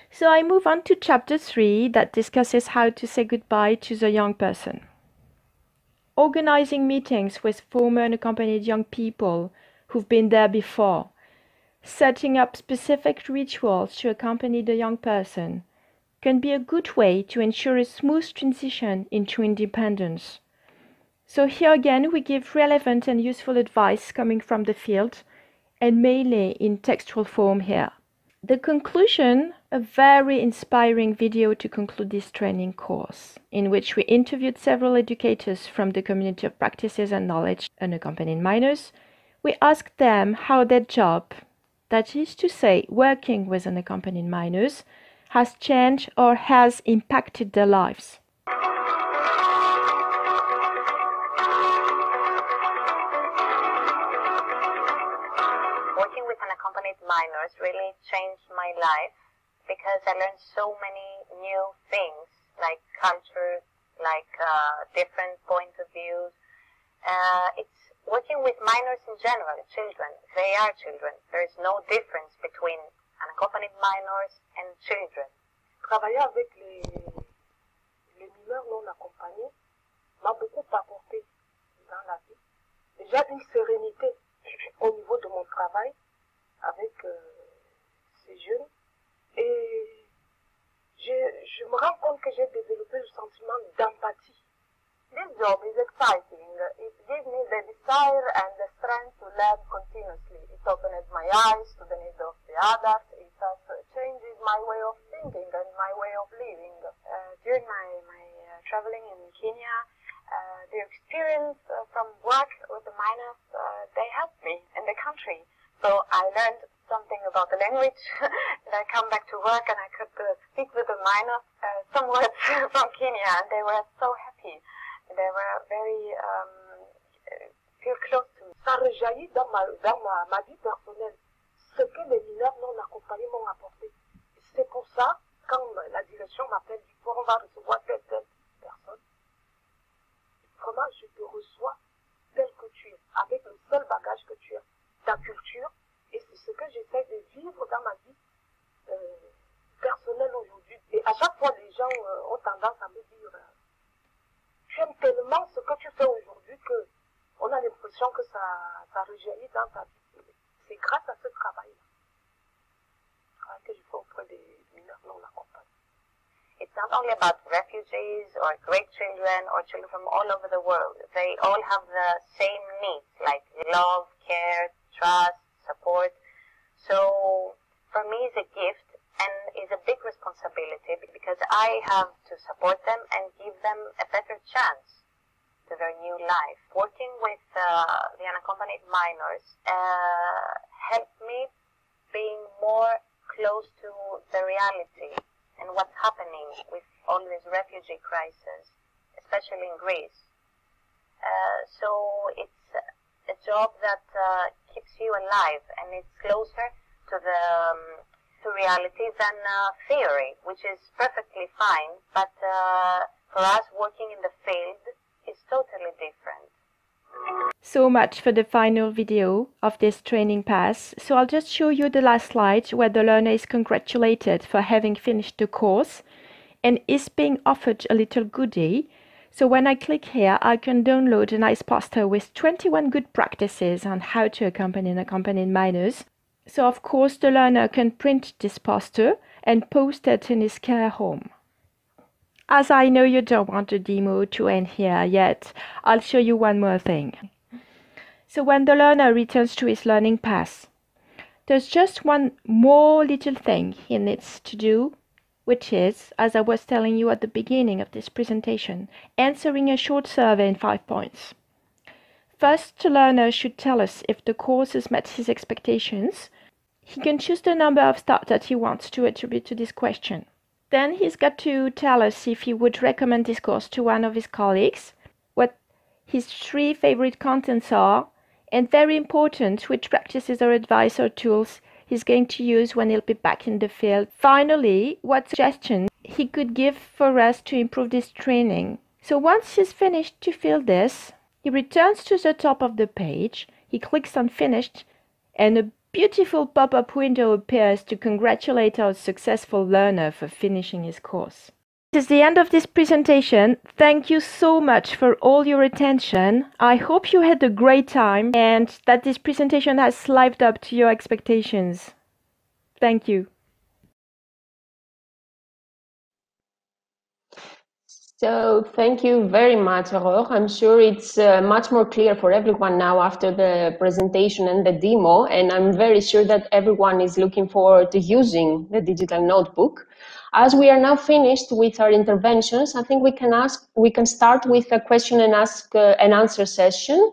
So I move on to chapter 3 that discusses how to say goodbye to the young person. Organizing meetings with former unaccompanied young people who've been there before, setting up specific rituals to accompany the young person can be a good way to ensure a smooth transition into independence. So here again, we give relevant and useful advice coming from the field and mainly in textual form here. The conclusion, a very inspiring video to conclude this training course, in which we interviewed several educators from the community of practices and knowledge unaccompanied minors. We asked them how their job, that is to say, working with unaccompanied minors, has changed or has impacted their lives.
Working with unaccompanied minors really changed my life because I learned so many new things, like culture, like different point of views. It's working with minors in general, children. They are children. There is no difference between unaccompanied minors and children.
Travailler avec les mineurs non accompagnés m'a beaucoup apporté dans la vie. Déjà une sérénité au niveau de mon travail avec ces jeunes. Et je me rends compte que j'ai développé le sentiment d'empathie.
This job is exciting. It gives me the desire and the strength to learn continuously. It opens my eyes to the needs of the others. It changes my way of thinking and my way of living. During my traveling in Kenya, the experience from work with the minors, they helped me in the country. So I learned something about the language, and I come back to work and I could speak with the minors some words from Kenya, and they were so happy. They were very feel close to me.
Ça rejaillit dans ma vie personnelle, ce que les mineurs non accompagnés m'ont apporté. C'est pour ça, quand la direction m'appelle, dit on va recevoir telle personne, vraiment je te reçois tel que tu es, avec le seul bagage que tu as, ta culture, et c'est ce que j'essaie de vivre dans ma vie personnelle aujourd'hui. Et à chaque fois, les gens ont tendance à me dire tu aimes tellement ce que tu fais aujourd'hui que on a l'impression que ça rejaillit dans ta vie. C'est grâce à ce travail que je fais auprès des mineurs non accompagnés.
It's not only about refugees or great children or children from all over the world. They all have the same needs, like love, care, trust, support. So for me it's a gift and is a big responsibility because I have to support them and give them a better chance to their new life. Working with the unaccompanied minors helped me being more close to the reality and what's happening with all this refugee crisis, especially in Greece. So it's a job that keeps you alive and it's closer to the to reality than theory, which is perfectly fine, but for us working in the field is totally different.
So much for the final video of this training pass. So I'll just show you the last slide where the learner is congratulated for having finished the course and is being offered a little goodie. So when I click here, I can download a nice poster with 21 good practices on how to accompany unaccompanied minors. So of course the learner can print this poster and post it in his care home. As I know you don't want the demo to end here yet, I'll show you one more thing. So when the learner returns to his learning path, there's just one more little thing he needs to do, which is, as I was telling you at the beginning of this presentation, answering a short survey in 5 points. First, the learner should tell us if the course has met his expectations. He can choose the number of stars that he wants to attribute to this question. Then he's got to tell us if he would recommend this course to one of his colleagues, what his 3 favorite contents are, and very important, which practices or advice or tools he's going to use when he'll be back in the field. Finally, what suggestions he could give for us to improve this training. So once he's finished to fill this, he returns to the top of the page, he clicks on Finished, and a beautiful pop-up window appears to congratulate our successful learner for finishing his course. This is the end of this presentation. Thank you so much for all your attention. I hope you had a great time and that this presentation has lived up to your expectations. Thank you.
So thank you very much, Aurore. I'm sure it's much more clear for everyone now after the presentation and the demo, and I'm very sure that everyone is looking forward to using the digital notebook. As we are now finished with our interventions, I think we can start with a question and answer session.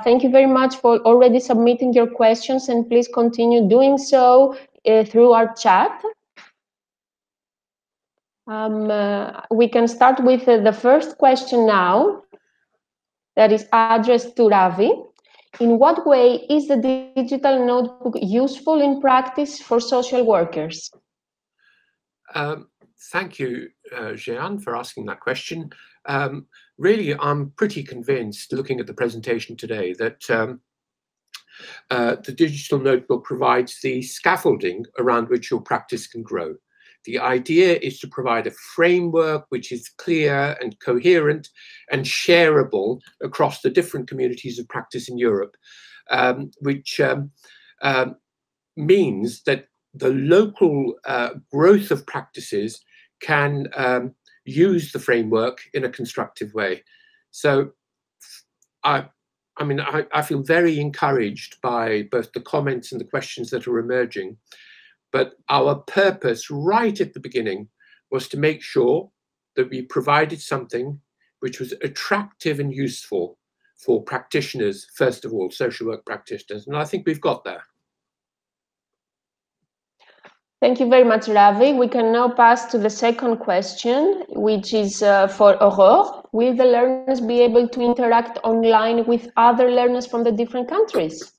Thank you very much for already submitting your questions, and please continue doing so through our chat. We can start with the first question now, that is addressed to Ravi. In what way is the digital notebook useful in practice for social workers?
Thank you, Jeanne, for asking that question. Really, I'm pretty convinced, looking at the presentation today, that the digital notebook provides the scaffolding around which your practice can grow. The idea is to provide a framework which is clear and coherent and shareable across the different communities of practice in Europe, which means that the local growth of practices can use the framework in a constructive way. So I feel very encouraged by both the comments and the questions that are emerging. But our purpose right at the beginning was to make sure that we provided something which was attractive and useful for practitioners, first of all, social work practitioners. And I think we've got there.
Thank you very much, Ravi. We can now pass to the second question, which is for Aurore. Will the learners be able to interact online with other learners from the different countries?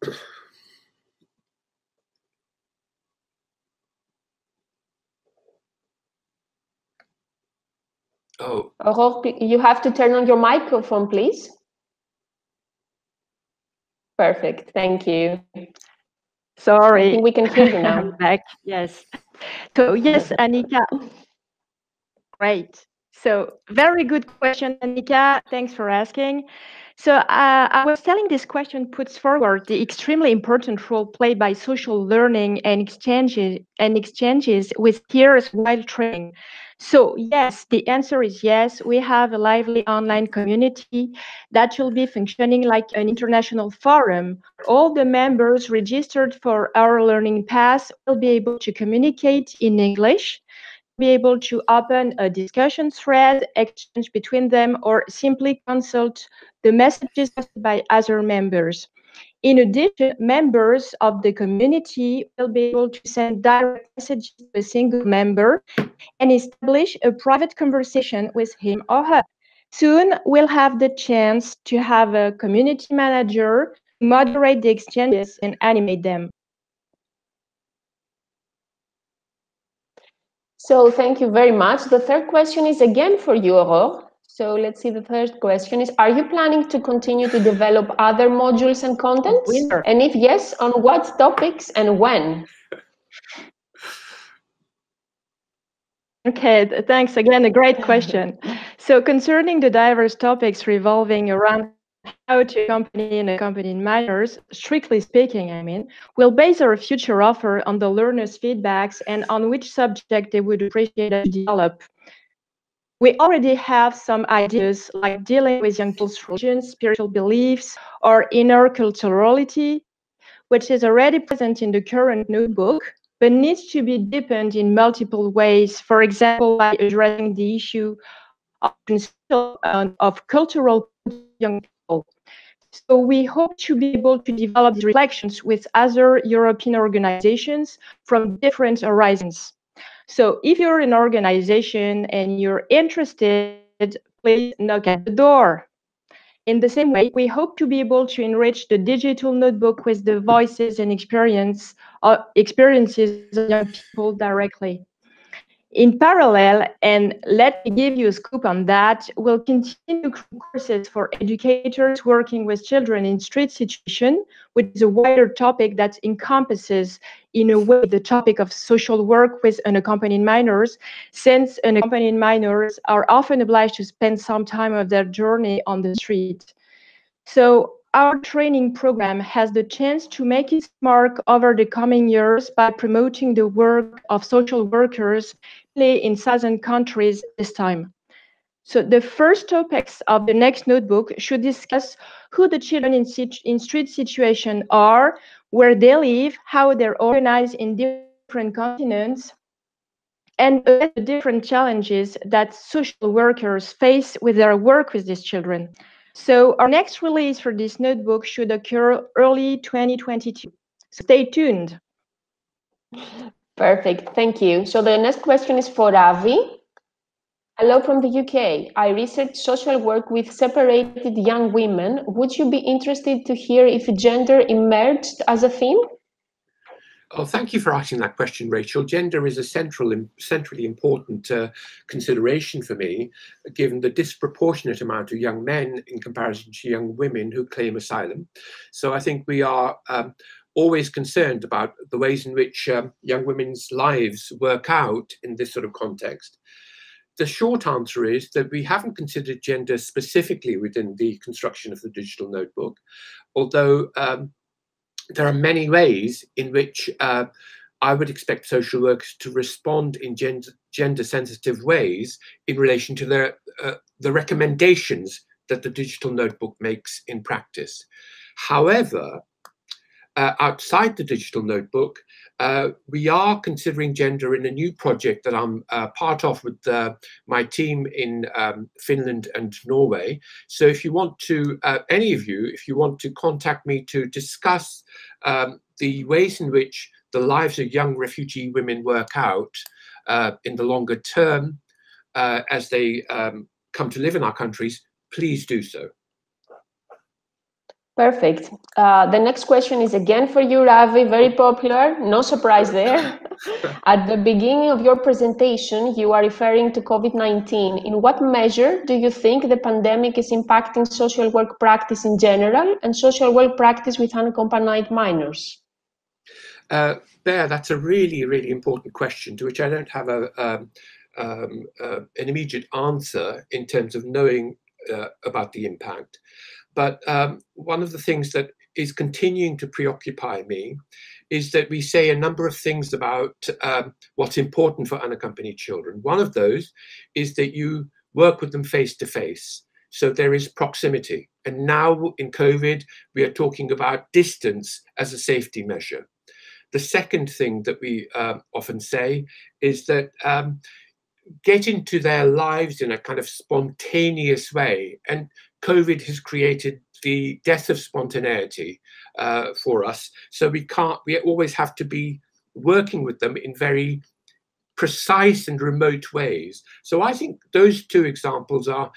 Oh.
Aurore, you have to turn on your microphone, please. Perfect, thank you.
Sorry.
I think we can hear you now.
I'm back, yes. So yes, Annika. Great. So very good question, Annika. Thanks for asking. So I was telling this question puts forward the extremely important role played by social learning and exchanges with peers while training. So yes, the answer is yes. We have a lively online community that will be functioning like an international forum. All the members registered for our learning path will be able to communicate in English, be able to open a discussion thread, exchange between them, or simply consult the messages posted by other members. In addition, members of the community will be able to send direct messages to a single member and establish a private conversation with him or her. Soon, we'll have the chance to have a community manager moderate the exchanges and animate them.
So thank you very much. The third question is again for you, Aurore. So let's see, the third question is, are you planning to continue to develop other modules and contents?
Winner.
And if yes, on what topics and when?
Okay, thanks again, a great question. So concerning the diverse topics revolving around how to accompany unaccompanied minors, strictly speaking, we'll base our future offer on the learners' feedbacks and on which subject they would appreciate us to develop. We already have some ideas like dealing with young people's religions, spiritual beliefs, or interculturality, which is already present in the current notebook, but needs to be deepened in multiple ways, for example, by addressing the issue of cultural young people. So we hope to be able to develop these reflections with other European organizations from different horizons. So if you're an organization and you're interested, please knock at the door. In the same way, we hope to be able to enrich the digital notebook with the voices and experiences of young people directly. In parallel, and let me give you a scoop on that, we'll continue courses for educators working with children in street situation, which is a wider topic that encompasses, in a way, the topic of social work with unaccompanied minors, since unaccompanied minors are often obliged to spend some time of their journey on the street. So our training program has the chance to make its mark over the coming years by promoting the work of social workers in southern countries this time. So the first topics of the next notebook should discuss who the children in street situation are, where they live, how they're organized in different continents, and the different challenges that social workers face with their work with these children. So our next release for this notebook should occur early 2022. So stay tuned.
Perfect, thank you. So the next question is for Avi. Hello from the UK. I research social work with separated young women. Would you be interested to hear if gender emerged as a theme?
Oh, thank you for asking that question, Rachel. Gender is a centrally important consideration for me, given the disproportionate amount of young men in comparison to young women who claim asylum. So I think we are always concerned about the ways in which young women's lives work out in this sort of context. The short answer is that we haven't considered gender specifically within the construction of the digital notebook, although there are many ways in which I would expect social workers to respond in gender-sensitive ways in relation to the recommendations that the digital notebook makes in practice. However, outside the digital notebook, we are considering gender in a new project that I'm part of with my team in Finland and Norway. So if you want to, any of you, if you want to contact me to discuss the ways in which the lives of young refugee women work out in the longer term as they come to live in our countries, please do so.
Perfect. The next question is again for you, Ravi, very popular, no surprise there. At the beginning of your presentation, you are referring to COVID-19. In what measure do you think the pandemic is impacting social work practice in general and social work practice with unaccompanied minors?
Bear, that's a really, really important question to which I don't have an immediate answer in terms of knowing about the impact. But one of the things that is continuing to preoccupy me is that we say a number of things about what's important for unaccompanied children. One of those is that you work with them face to face. So there is proximity. And now in COVID, we are talking about distance as a safety measure. The second thing that we often say is that get into their lives in a kind of spontaneous way. And COVID has created the death of spontaneity for us. So we always have to be working with them in very precise and remote ways. So I think those two examples are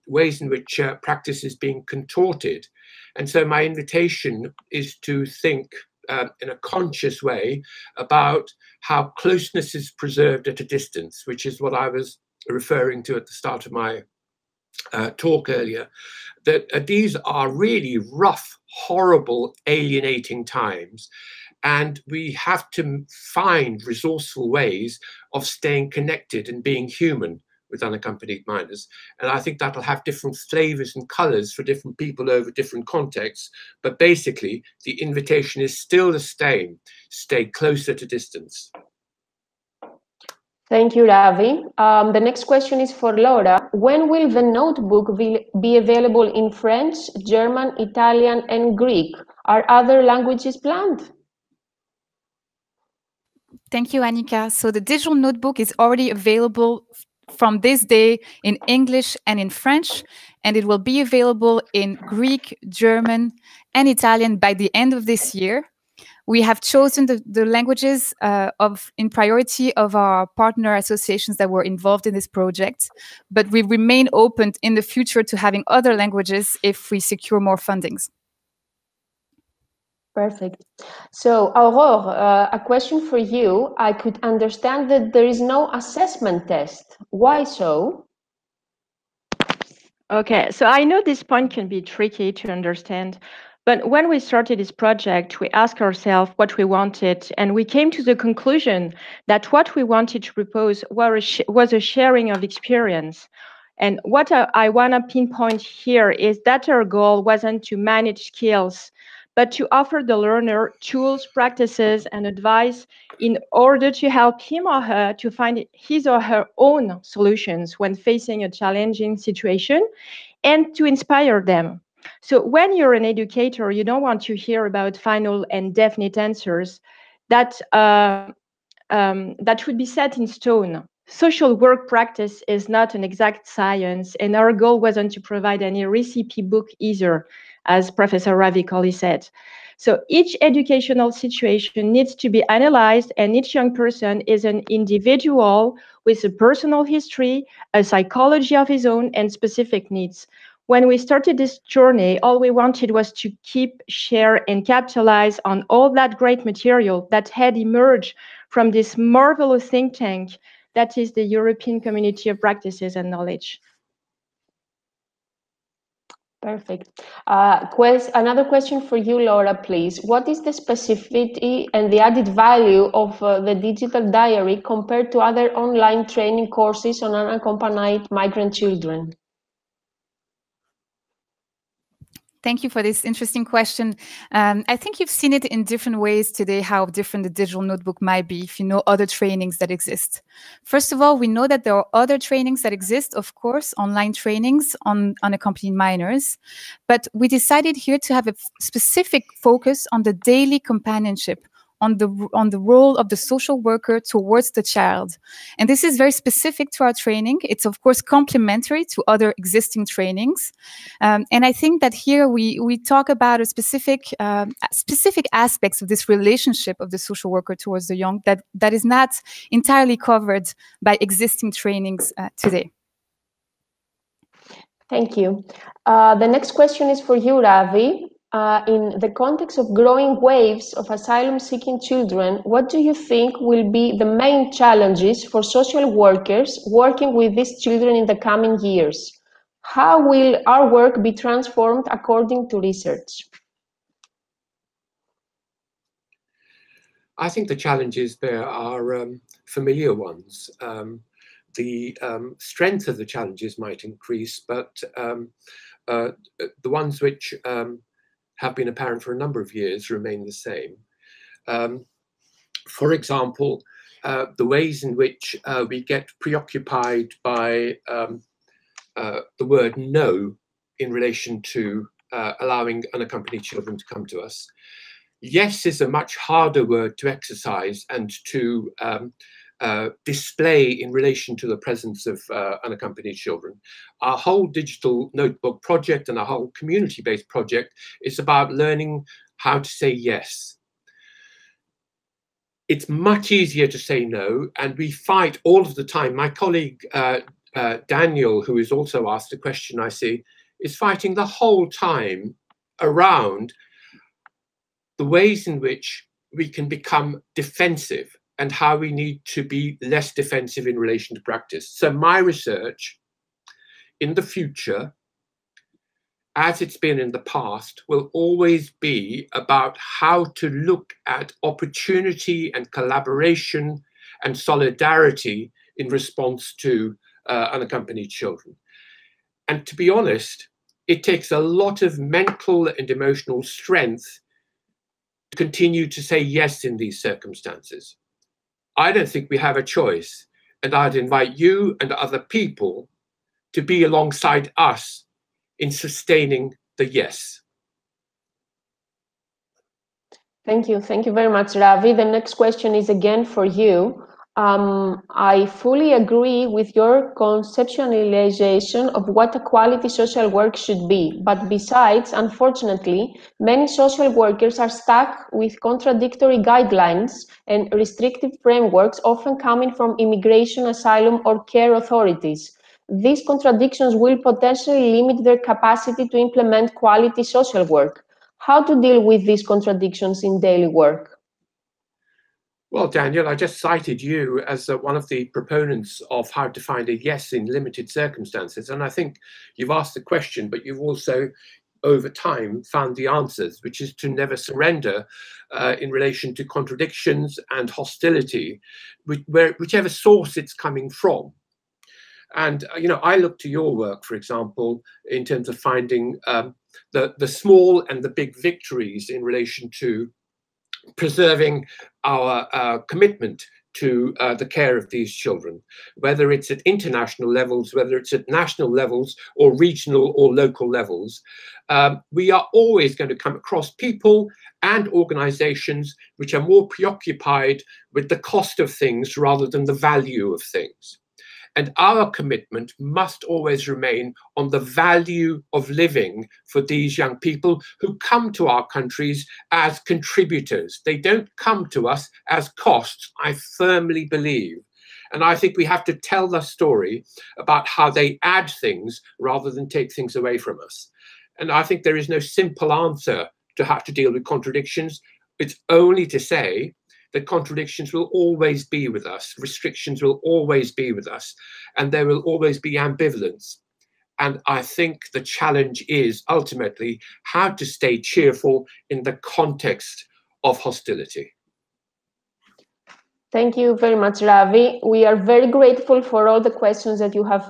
ways in which practice is being contorted. And so my invitation is to think in a conscious way about how closeness is preserved at a distance, which is what I was referring to at the start of my talk earlier, that these are really rough, horrible, alienating times. And we have to find resourceful ways of staying connected and being human with unaccompanied minors. And I think that'll have different flavors and colors for different people over different contexts. But basically, the invitation is still the same: stay closer to distance.
Thank you, Ravi. The next question is for Laura. When will the notebook be available in French, German, Italian, and Greek? Are other languages planned?
Thank you, Annika. So the digital notebook is already available from this day in English and in French, and it will be available in Greek, German, and Italian by the end of this year. We have chosen the languages in priority of our partner associations that were involved in this project, but we remain open in the future to having other languages if we secure more fundings.
Perfect. So, Aurore, a question for you. I could understand that there is no assessment test. Why so?
Okay, so I know this point can be tricky to understand, but when we started this project, we asked ourselves what we wanted, and we came to the conclusion that what we wanted to propose was a sharing of experience. And what I want to pinpoint here is that our goal wasn't to manage skills, but to offer the learner tools, practices, and advice in order to help him or her to find his or her own solutions when facing a challenging situation and to inspire them. So when you're an educator, you don't want to hear about final and definite answers that would be set in stone. Social work practice is not an exact science, and our goal wasn't to provide any recipe book either, as Professor Ravi Kohli said. So each educational situation needs to be analyzed, and each young person is an individual with a personal history, a psychology of his own, and specific needs. When we started this journey, all we wanted was to keep, share, and capitalize on all that great material that had emerged from this marvelous think tank that is the European Community of Practices and Knowledge.
Perfect. Another question for you, Laura, please. What is the specificity and the added value of the digital diary compared to other online training courses on unaccompanied migrant children?
Thank you for this interesting question. I think you've seen it in different ways today, how different the digital notebook might be if you know other trainings that exist. First of all, we know that there are other trainings that exist, of course, online trainings on unaccompanied minors, but we decided here to have a specific focus on the daily companionship, on the role of the social worker towards the child. And this is very specific to our training. It's of course complementary to other existing trainings. And I think that here we talk about a specific aspects of this relationship of the social worker towards the young that is not entirely covered by existing trainings today.
Thank you. The next question is for you, Ravi. In the context of growing waves of asylum-seeking children, what do you think will be the main challenges for social workers working with these children in the coming years? How will our work be transformed according to research?
I think the challenges there are familiar ones. The strength of the challenges might increase, but the ones which have been apparent for a number of years remain the same. For example, the ways in which we get preoccupied by the word no in relation to allowing unaccompanied children to come to us. Yes is a much harder word to exercise and to display in relation to the presence of unaccompanied children. Our whole digital notebook project and our whole community-based project is about learning how to say yes. It's much easier to say no, and we fight all of the time. My colleague Daniel, who is also asked a question I see, is fighting the whole time around the ways in which we can become defensive and how we need to be less defensive in relation to practice. So my research in the future, as it's been in the past, will always be about how to look at opportunity and collaboration and solidarity in response to unaccompanied children. And to be honest, it takes a lot of mental and emotional strength to continue to say yes in these circumstances. I don't think we have a choice, and I'd invite you and other people to be alongside us in sustaining the yes.
Thank you. Thank you very much, Ravi. The next question is again for you. I fully agree with your conceptualization of what a quality social work should be. But besides, unfortunately, many social workers are stuck with contradictory guidelines and restrictive frameworks, often coming from immigration, asylum, or care authorities. These contradictions will potentially limit their capacity to implement quality social work. How to deal with these contradictions in daily work?
Well, Daniel, I just cited you as one of the proponents of how to find a yes in limited circumstances. And I think you've asked the question, but you've also, over time, found the answers, which is to never surrender in relation to contradictions and hostility, whichever source it's coming from. And, I look to your work, for example, in terms of finding the small and the big victories in relation to preserving our commitment to the care of these children, whether it's at international levels, whether it's at national levels or regional or local levels. We are always going to come across people and organizations which are more preoccupied with the cost of things rather than the value of things. And our commitment must always remain on the value of living for these young people who come to our countries as contributors. They don't come to us as costs, I firmly believe. And I think we have to tell the story about how they add things rather than take things away from us. And I think there is no simple answer to how to deal with contradictions. It's only to say that contradictions will always be with us, restrictions will always be with us, and there will always be ambivalence. And I think the challenge is ultimately how to stay cheerful in the context of hostility.
Thank you very much, Ravi. We are very grateful for all the questions that you have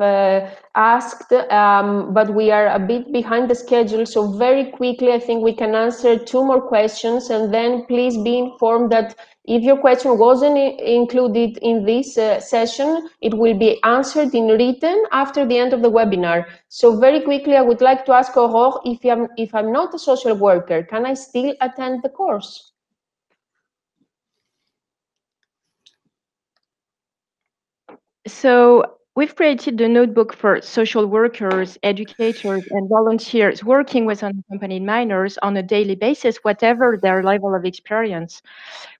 asked, but we are a bit behind the schedule. So very quickly, I think we can answer 2 more questions, and then please be informed that if your question wasn't included in this session, it will be answered in written after the end of the webinar. So very quickly, I would like to ask Aurore, if I'm not a social worker, can I still attend the course?
So we've created a notebook for social workers, educators, and volunteers working with unaccompanied minors on a daily basis, whatever their level of experience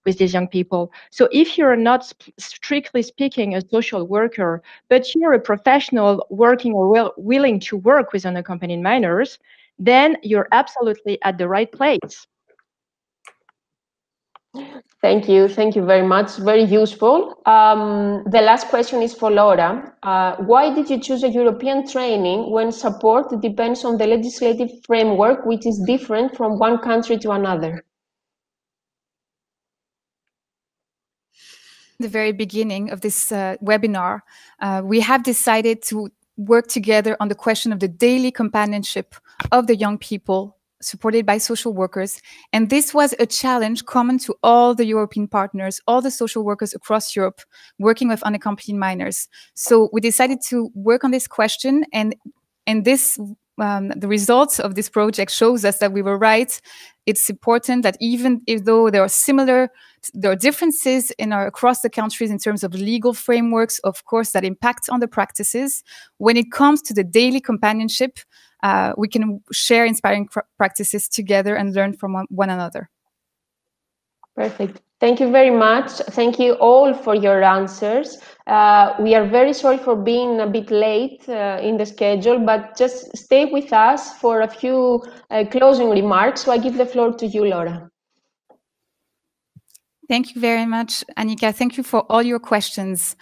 with these young people. So if you're not strictly speaking a social worker, but you're a professional working or willing to work with unaccompanied minors, then you're absolutely at the right place.
Thank you. Thank you very much. Very useful. The last question is for Laura. Why did you choose a European training when support depends on the legislative framework, which is different from one country to another?
The very beginning of this webinar, we have decided to work together on the question of the daily companionship of the young people supported by social workers. And this was a challenge common to all the European partners, all the social workers across Europe working with unaccompanied minors. So we decided to work on this question, and this the results of this project shows us that we were right. It's important that even if though there are differences across the countries in terms of legal frameworks, of course, that impact on the practices. When it comes to the daily companionship, we can share inspiring practices together and learn from one another.
Perfect. Thank you very much. Thank you all for your answers. We are very sorry for being a bit late in the schedule, but just stay with us for a few closing remarks. So I give the floor to you, Laura.
Thank you very much, Annika. Thank you for all your questions.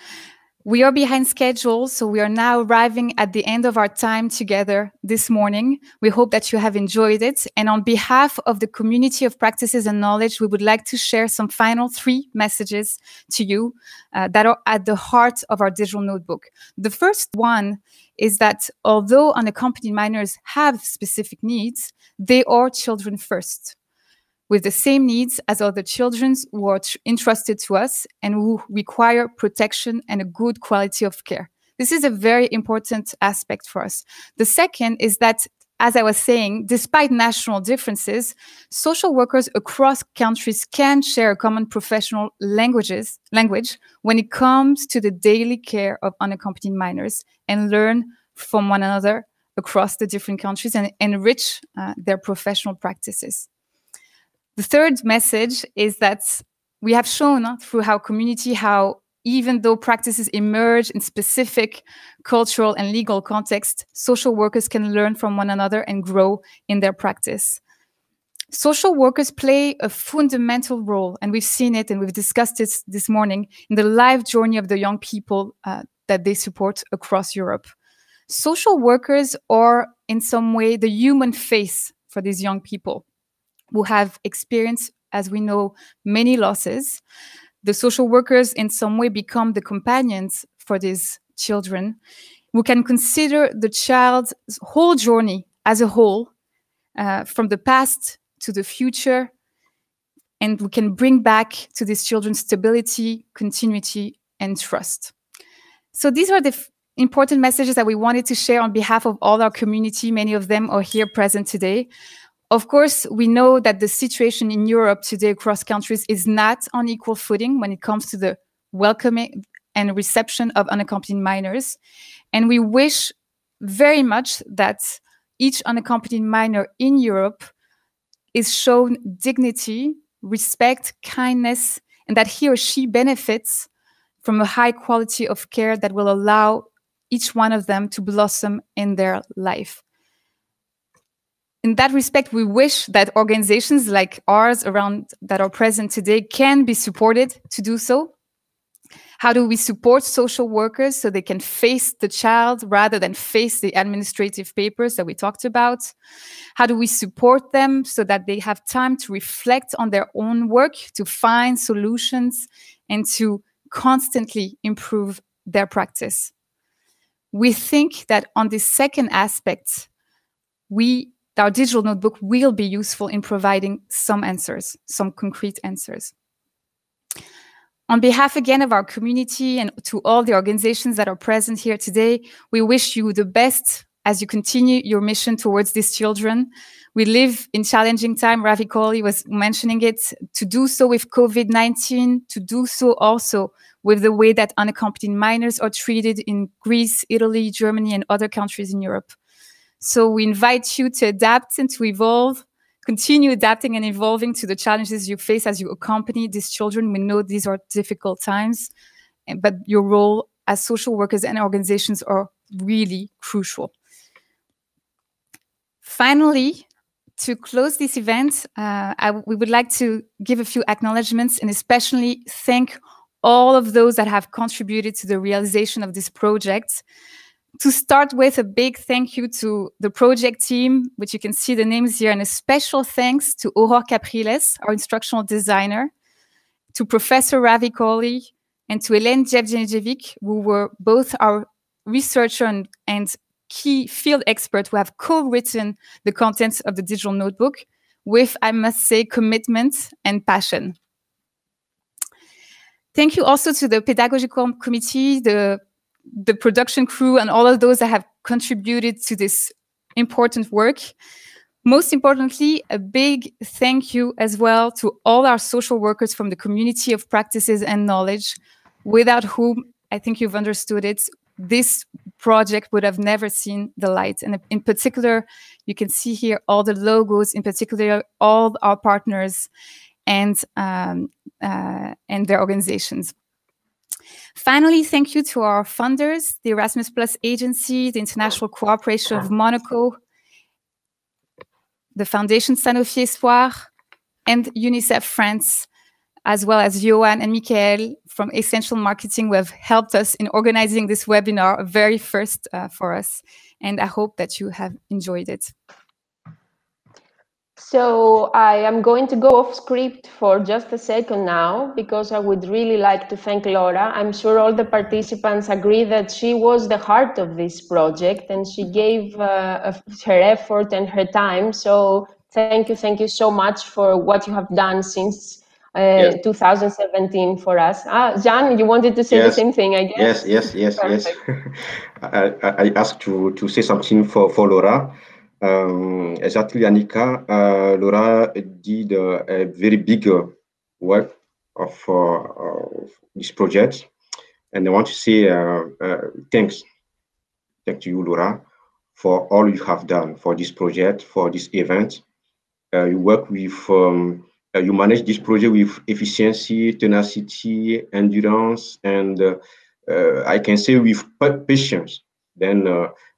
We are behind schedule, so we are now arriving at the end of our time together this morning. We hope that you have enjoyed it. And on behalf of the community of practices and knowledge, we would like to share some final 3 messages to you that are at the heart of our digital notebook. The first one is that although unaccompanied minors have specific needs, they are children first, with the same needs as other children who are entrusted to us and who require protection and a good quality of care. This is a very important aspect for us. The second is that, as I was saying, despite national differences, social workers across countries can share a common professional language when it comes to the daily care of unaccompanied minors and learn from one another across the different countries and enrich their professional practices. The third message is that we have shown through our community how even though practices emerge in specific cultural and legal contexts, social workers can learn from one another and grow in their practice. Social workers play a fundamental role, and we've seen it and we've discussed it this morning, in the life journey of the young people that they support across Europe. Social workers are in some way the human face for these young people who have experienced, as we know, many losses. The social workers in some way become the companions for these children who can consider the child's whole journey as a whole, from the past to the future, and we can bring back to these children stability, continuity, and trust. So these are the important messages that we wanted to share on behalf of all our community. Many of them are here present today. Of course, we know that the situation in Europe today across countries is not on equal footing when it comes to the welcoming and reception of unaccompanied minors. And we wish very much that each unaccompanied minor in Europe is shown dignity, respect, kindness, and that he or she benefits from a high quality of care that will allow each one of them to blossom in their life. In that respect, we wish that organizations like ours around that are present today can be supported to do so. How do we support social workers so they can face the child rather than face the administrative papers that we talked about? How do we support them so that they have time to reflect on their own work, to find solutions, and to constantly improve their practice? We think that on this second aspect, our digital notebook will be useful in providing some answers, some concrete answers. On behalf again of our community and to all the organizations that are present here today, we wish you the best as you continue your mission towards these children. We live in challenging time. Ravi Kohli was mentioning it. To do so with COVID-19, to do so also with the way that unaccompanied minors are treated in Greece, Italy, Germany, and other countries in Europe. So we invite you to adapt and to evolve, continue adapting and evolving to the challenges you face as you accompany these children. We know these are difficult times, but your role as social workers and organizations are really crucial. Finally, to close this event, we would like to give a few acknowledgements and especially thank all of those that have contributed to the realization of this project. To start with, a big thank you to the project team, which you can see the names here, and a special thanks to Aurore Capriles, our instructional designer, to Professor Ravi Kohli, and to Hélène Jevdjenjevic, who were both our researcher and key field expert who have co-written the contents of the digital notebook with, I must say, commitment and passion. Thank you also to the pedagogical committee, the production crew, and all of those that have contributed to this important work. Most importantly, a big thank you as well to all our social workers from the community of practices and knowledge, without whom, I think you've understood it, this project would have never seen the light. And in particular, you can see here all the logos, in particular, all our partners and their organizations. Finally, thank you to our funders, the Erasmus Plus Agency, the International Cooperation of Monaco, the Foundation Sanofi Espoir, and UNICEF France, as well as Johan and Michael from Essential Marketing, who have helped us in organizing this webinar, a very first for us. And I hope that you have enjoyed it.
So I am going to go off script for just a second now, because I would really like to thank Laura. I'm sure all the participants agree that she was the heart of this project, and she gave her effort and her time. So thank you so much for what you have done since 2017 for us. Jan, you wanted to say the same thing, I guess?
Yes. I asked to say something for Laura. Exactly, Annika. Laura did a very big work of this project, and I want to say thanks to you, Laura, for all you have done for this project, for this event. You work with, you manage this project with efficiency, tenacity, endurance, and I can say with patience. Then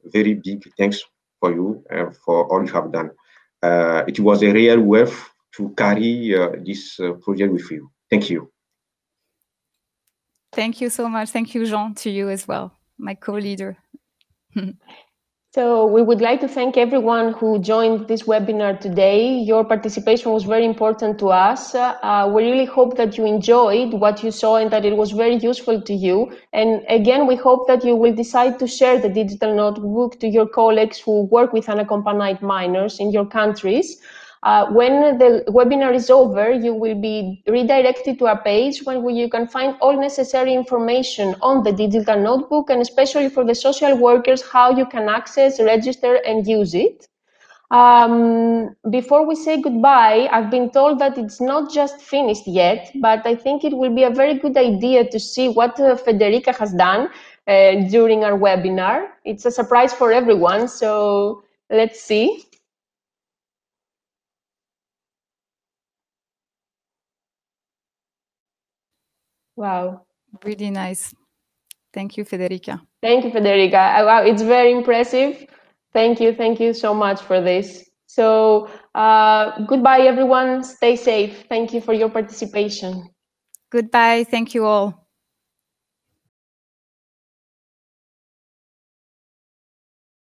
very big thanks for you and for all you have done. It was a real worth to carry this project with you. Thank you.
Thank you so much. Thank you, Jean, to you as well, my co-leader.
So we would like to thank everyone who joined this webinar today. Your participation was very important to us. We really hope that you enjoyed what you saw and that it was very useful to you. And again, we hope that you will decide to share the digital notebook to your colleagues who work with unaccompanied minors in your countries. When the webinar is over, you will be redirected to a page where you can find all necessary information on the digital notebook, and especially for the social workers, how you can access, register, and use it. Before we say goodbye, I've been told that it's not just finished yet, but I think it will be a very good idea to see what Federica has done during our webinar. It's a surprise for everyone, so let's see. Wow.
Really nice. Thank you, Federica.
Thank you, Federica. Wow, it's very impressive. Thank you so much for this. So goodbye, everyone. Stay safe. Thank you for your participation.
Goodbye. Thank you all.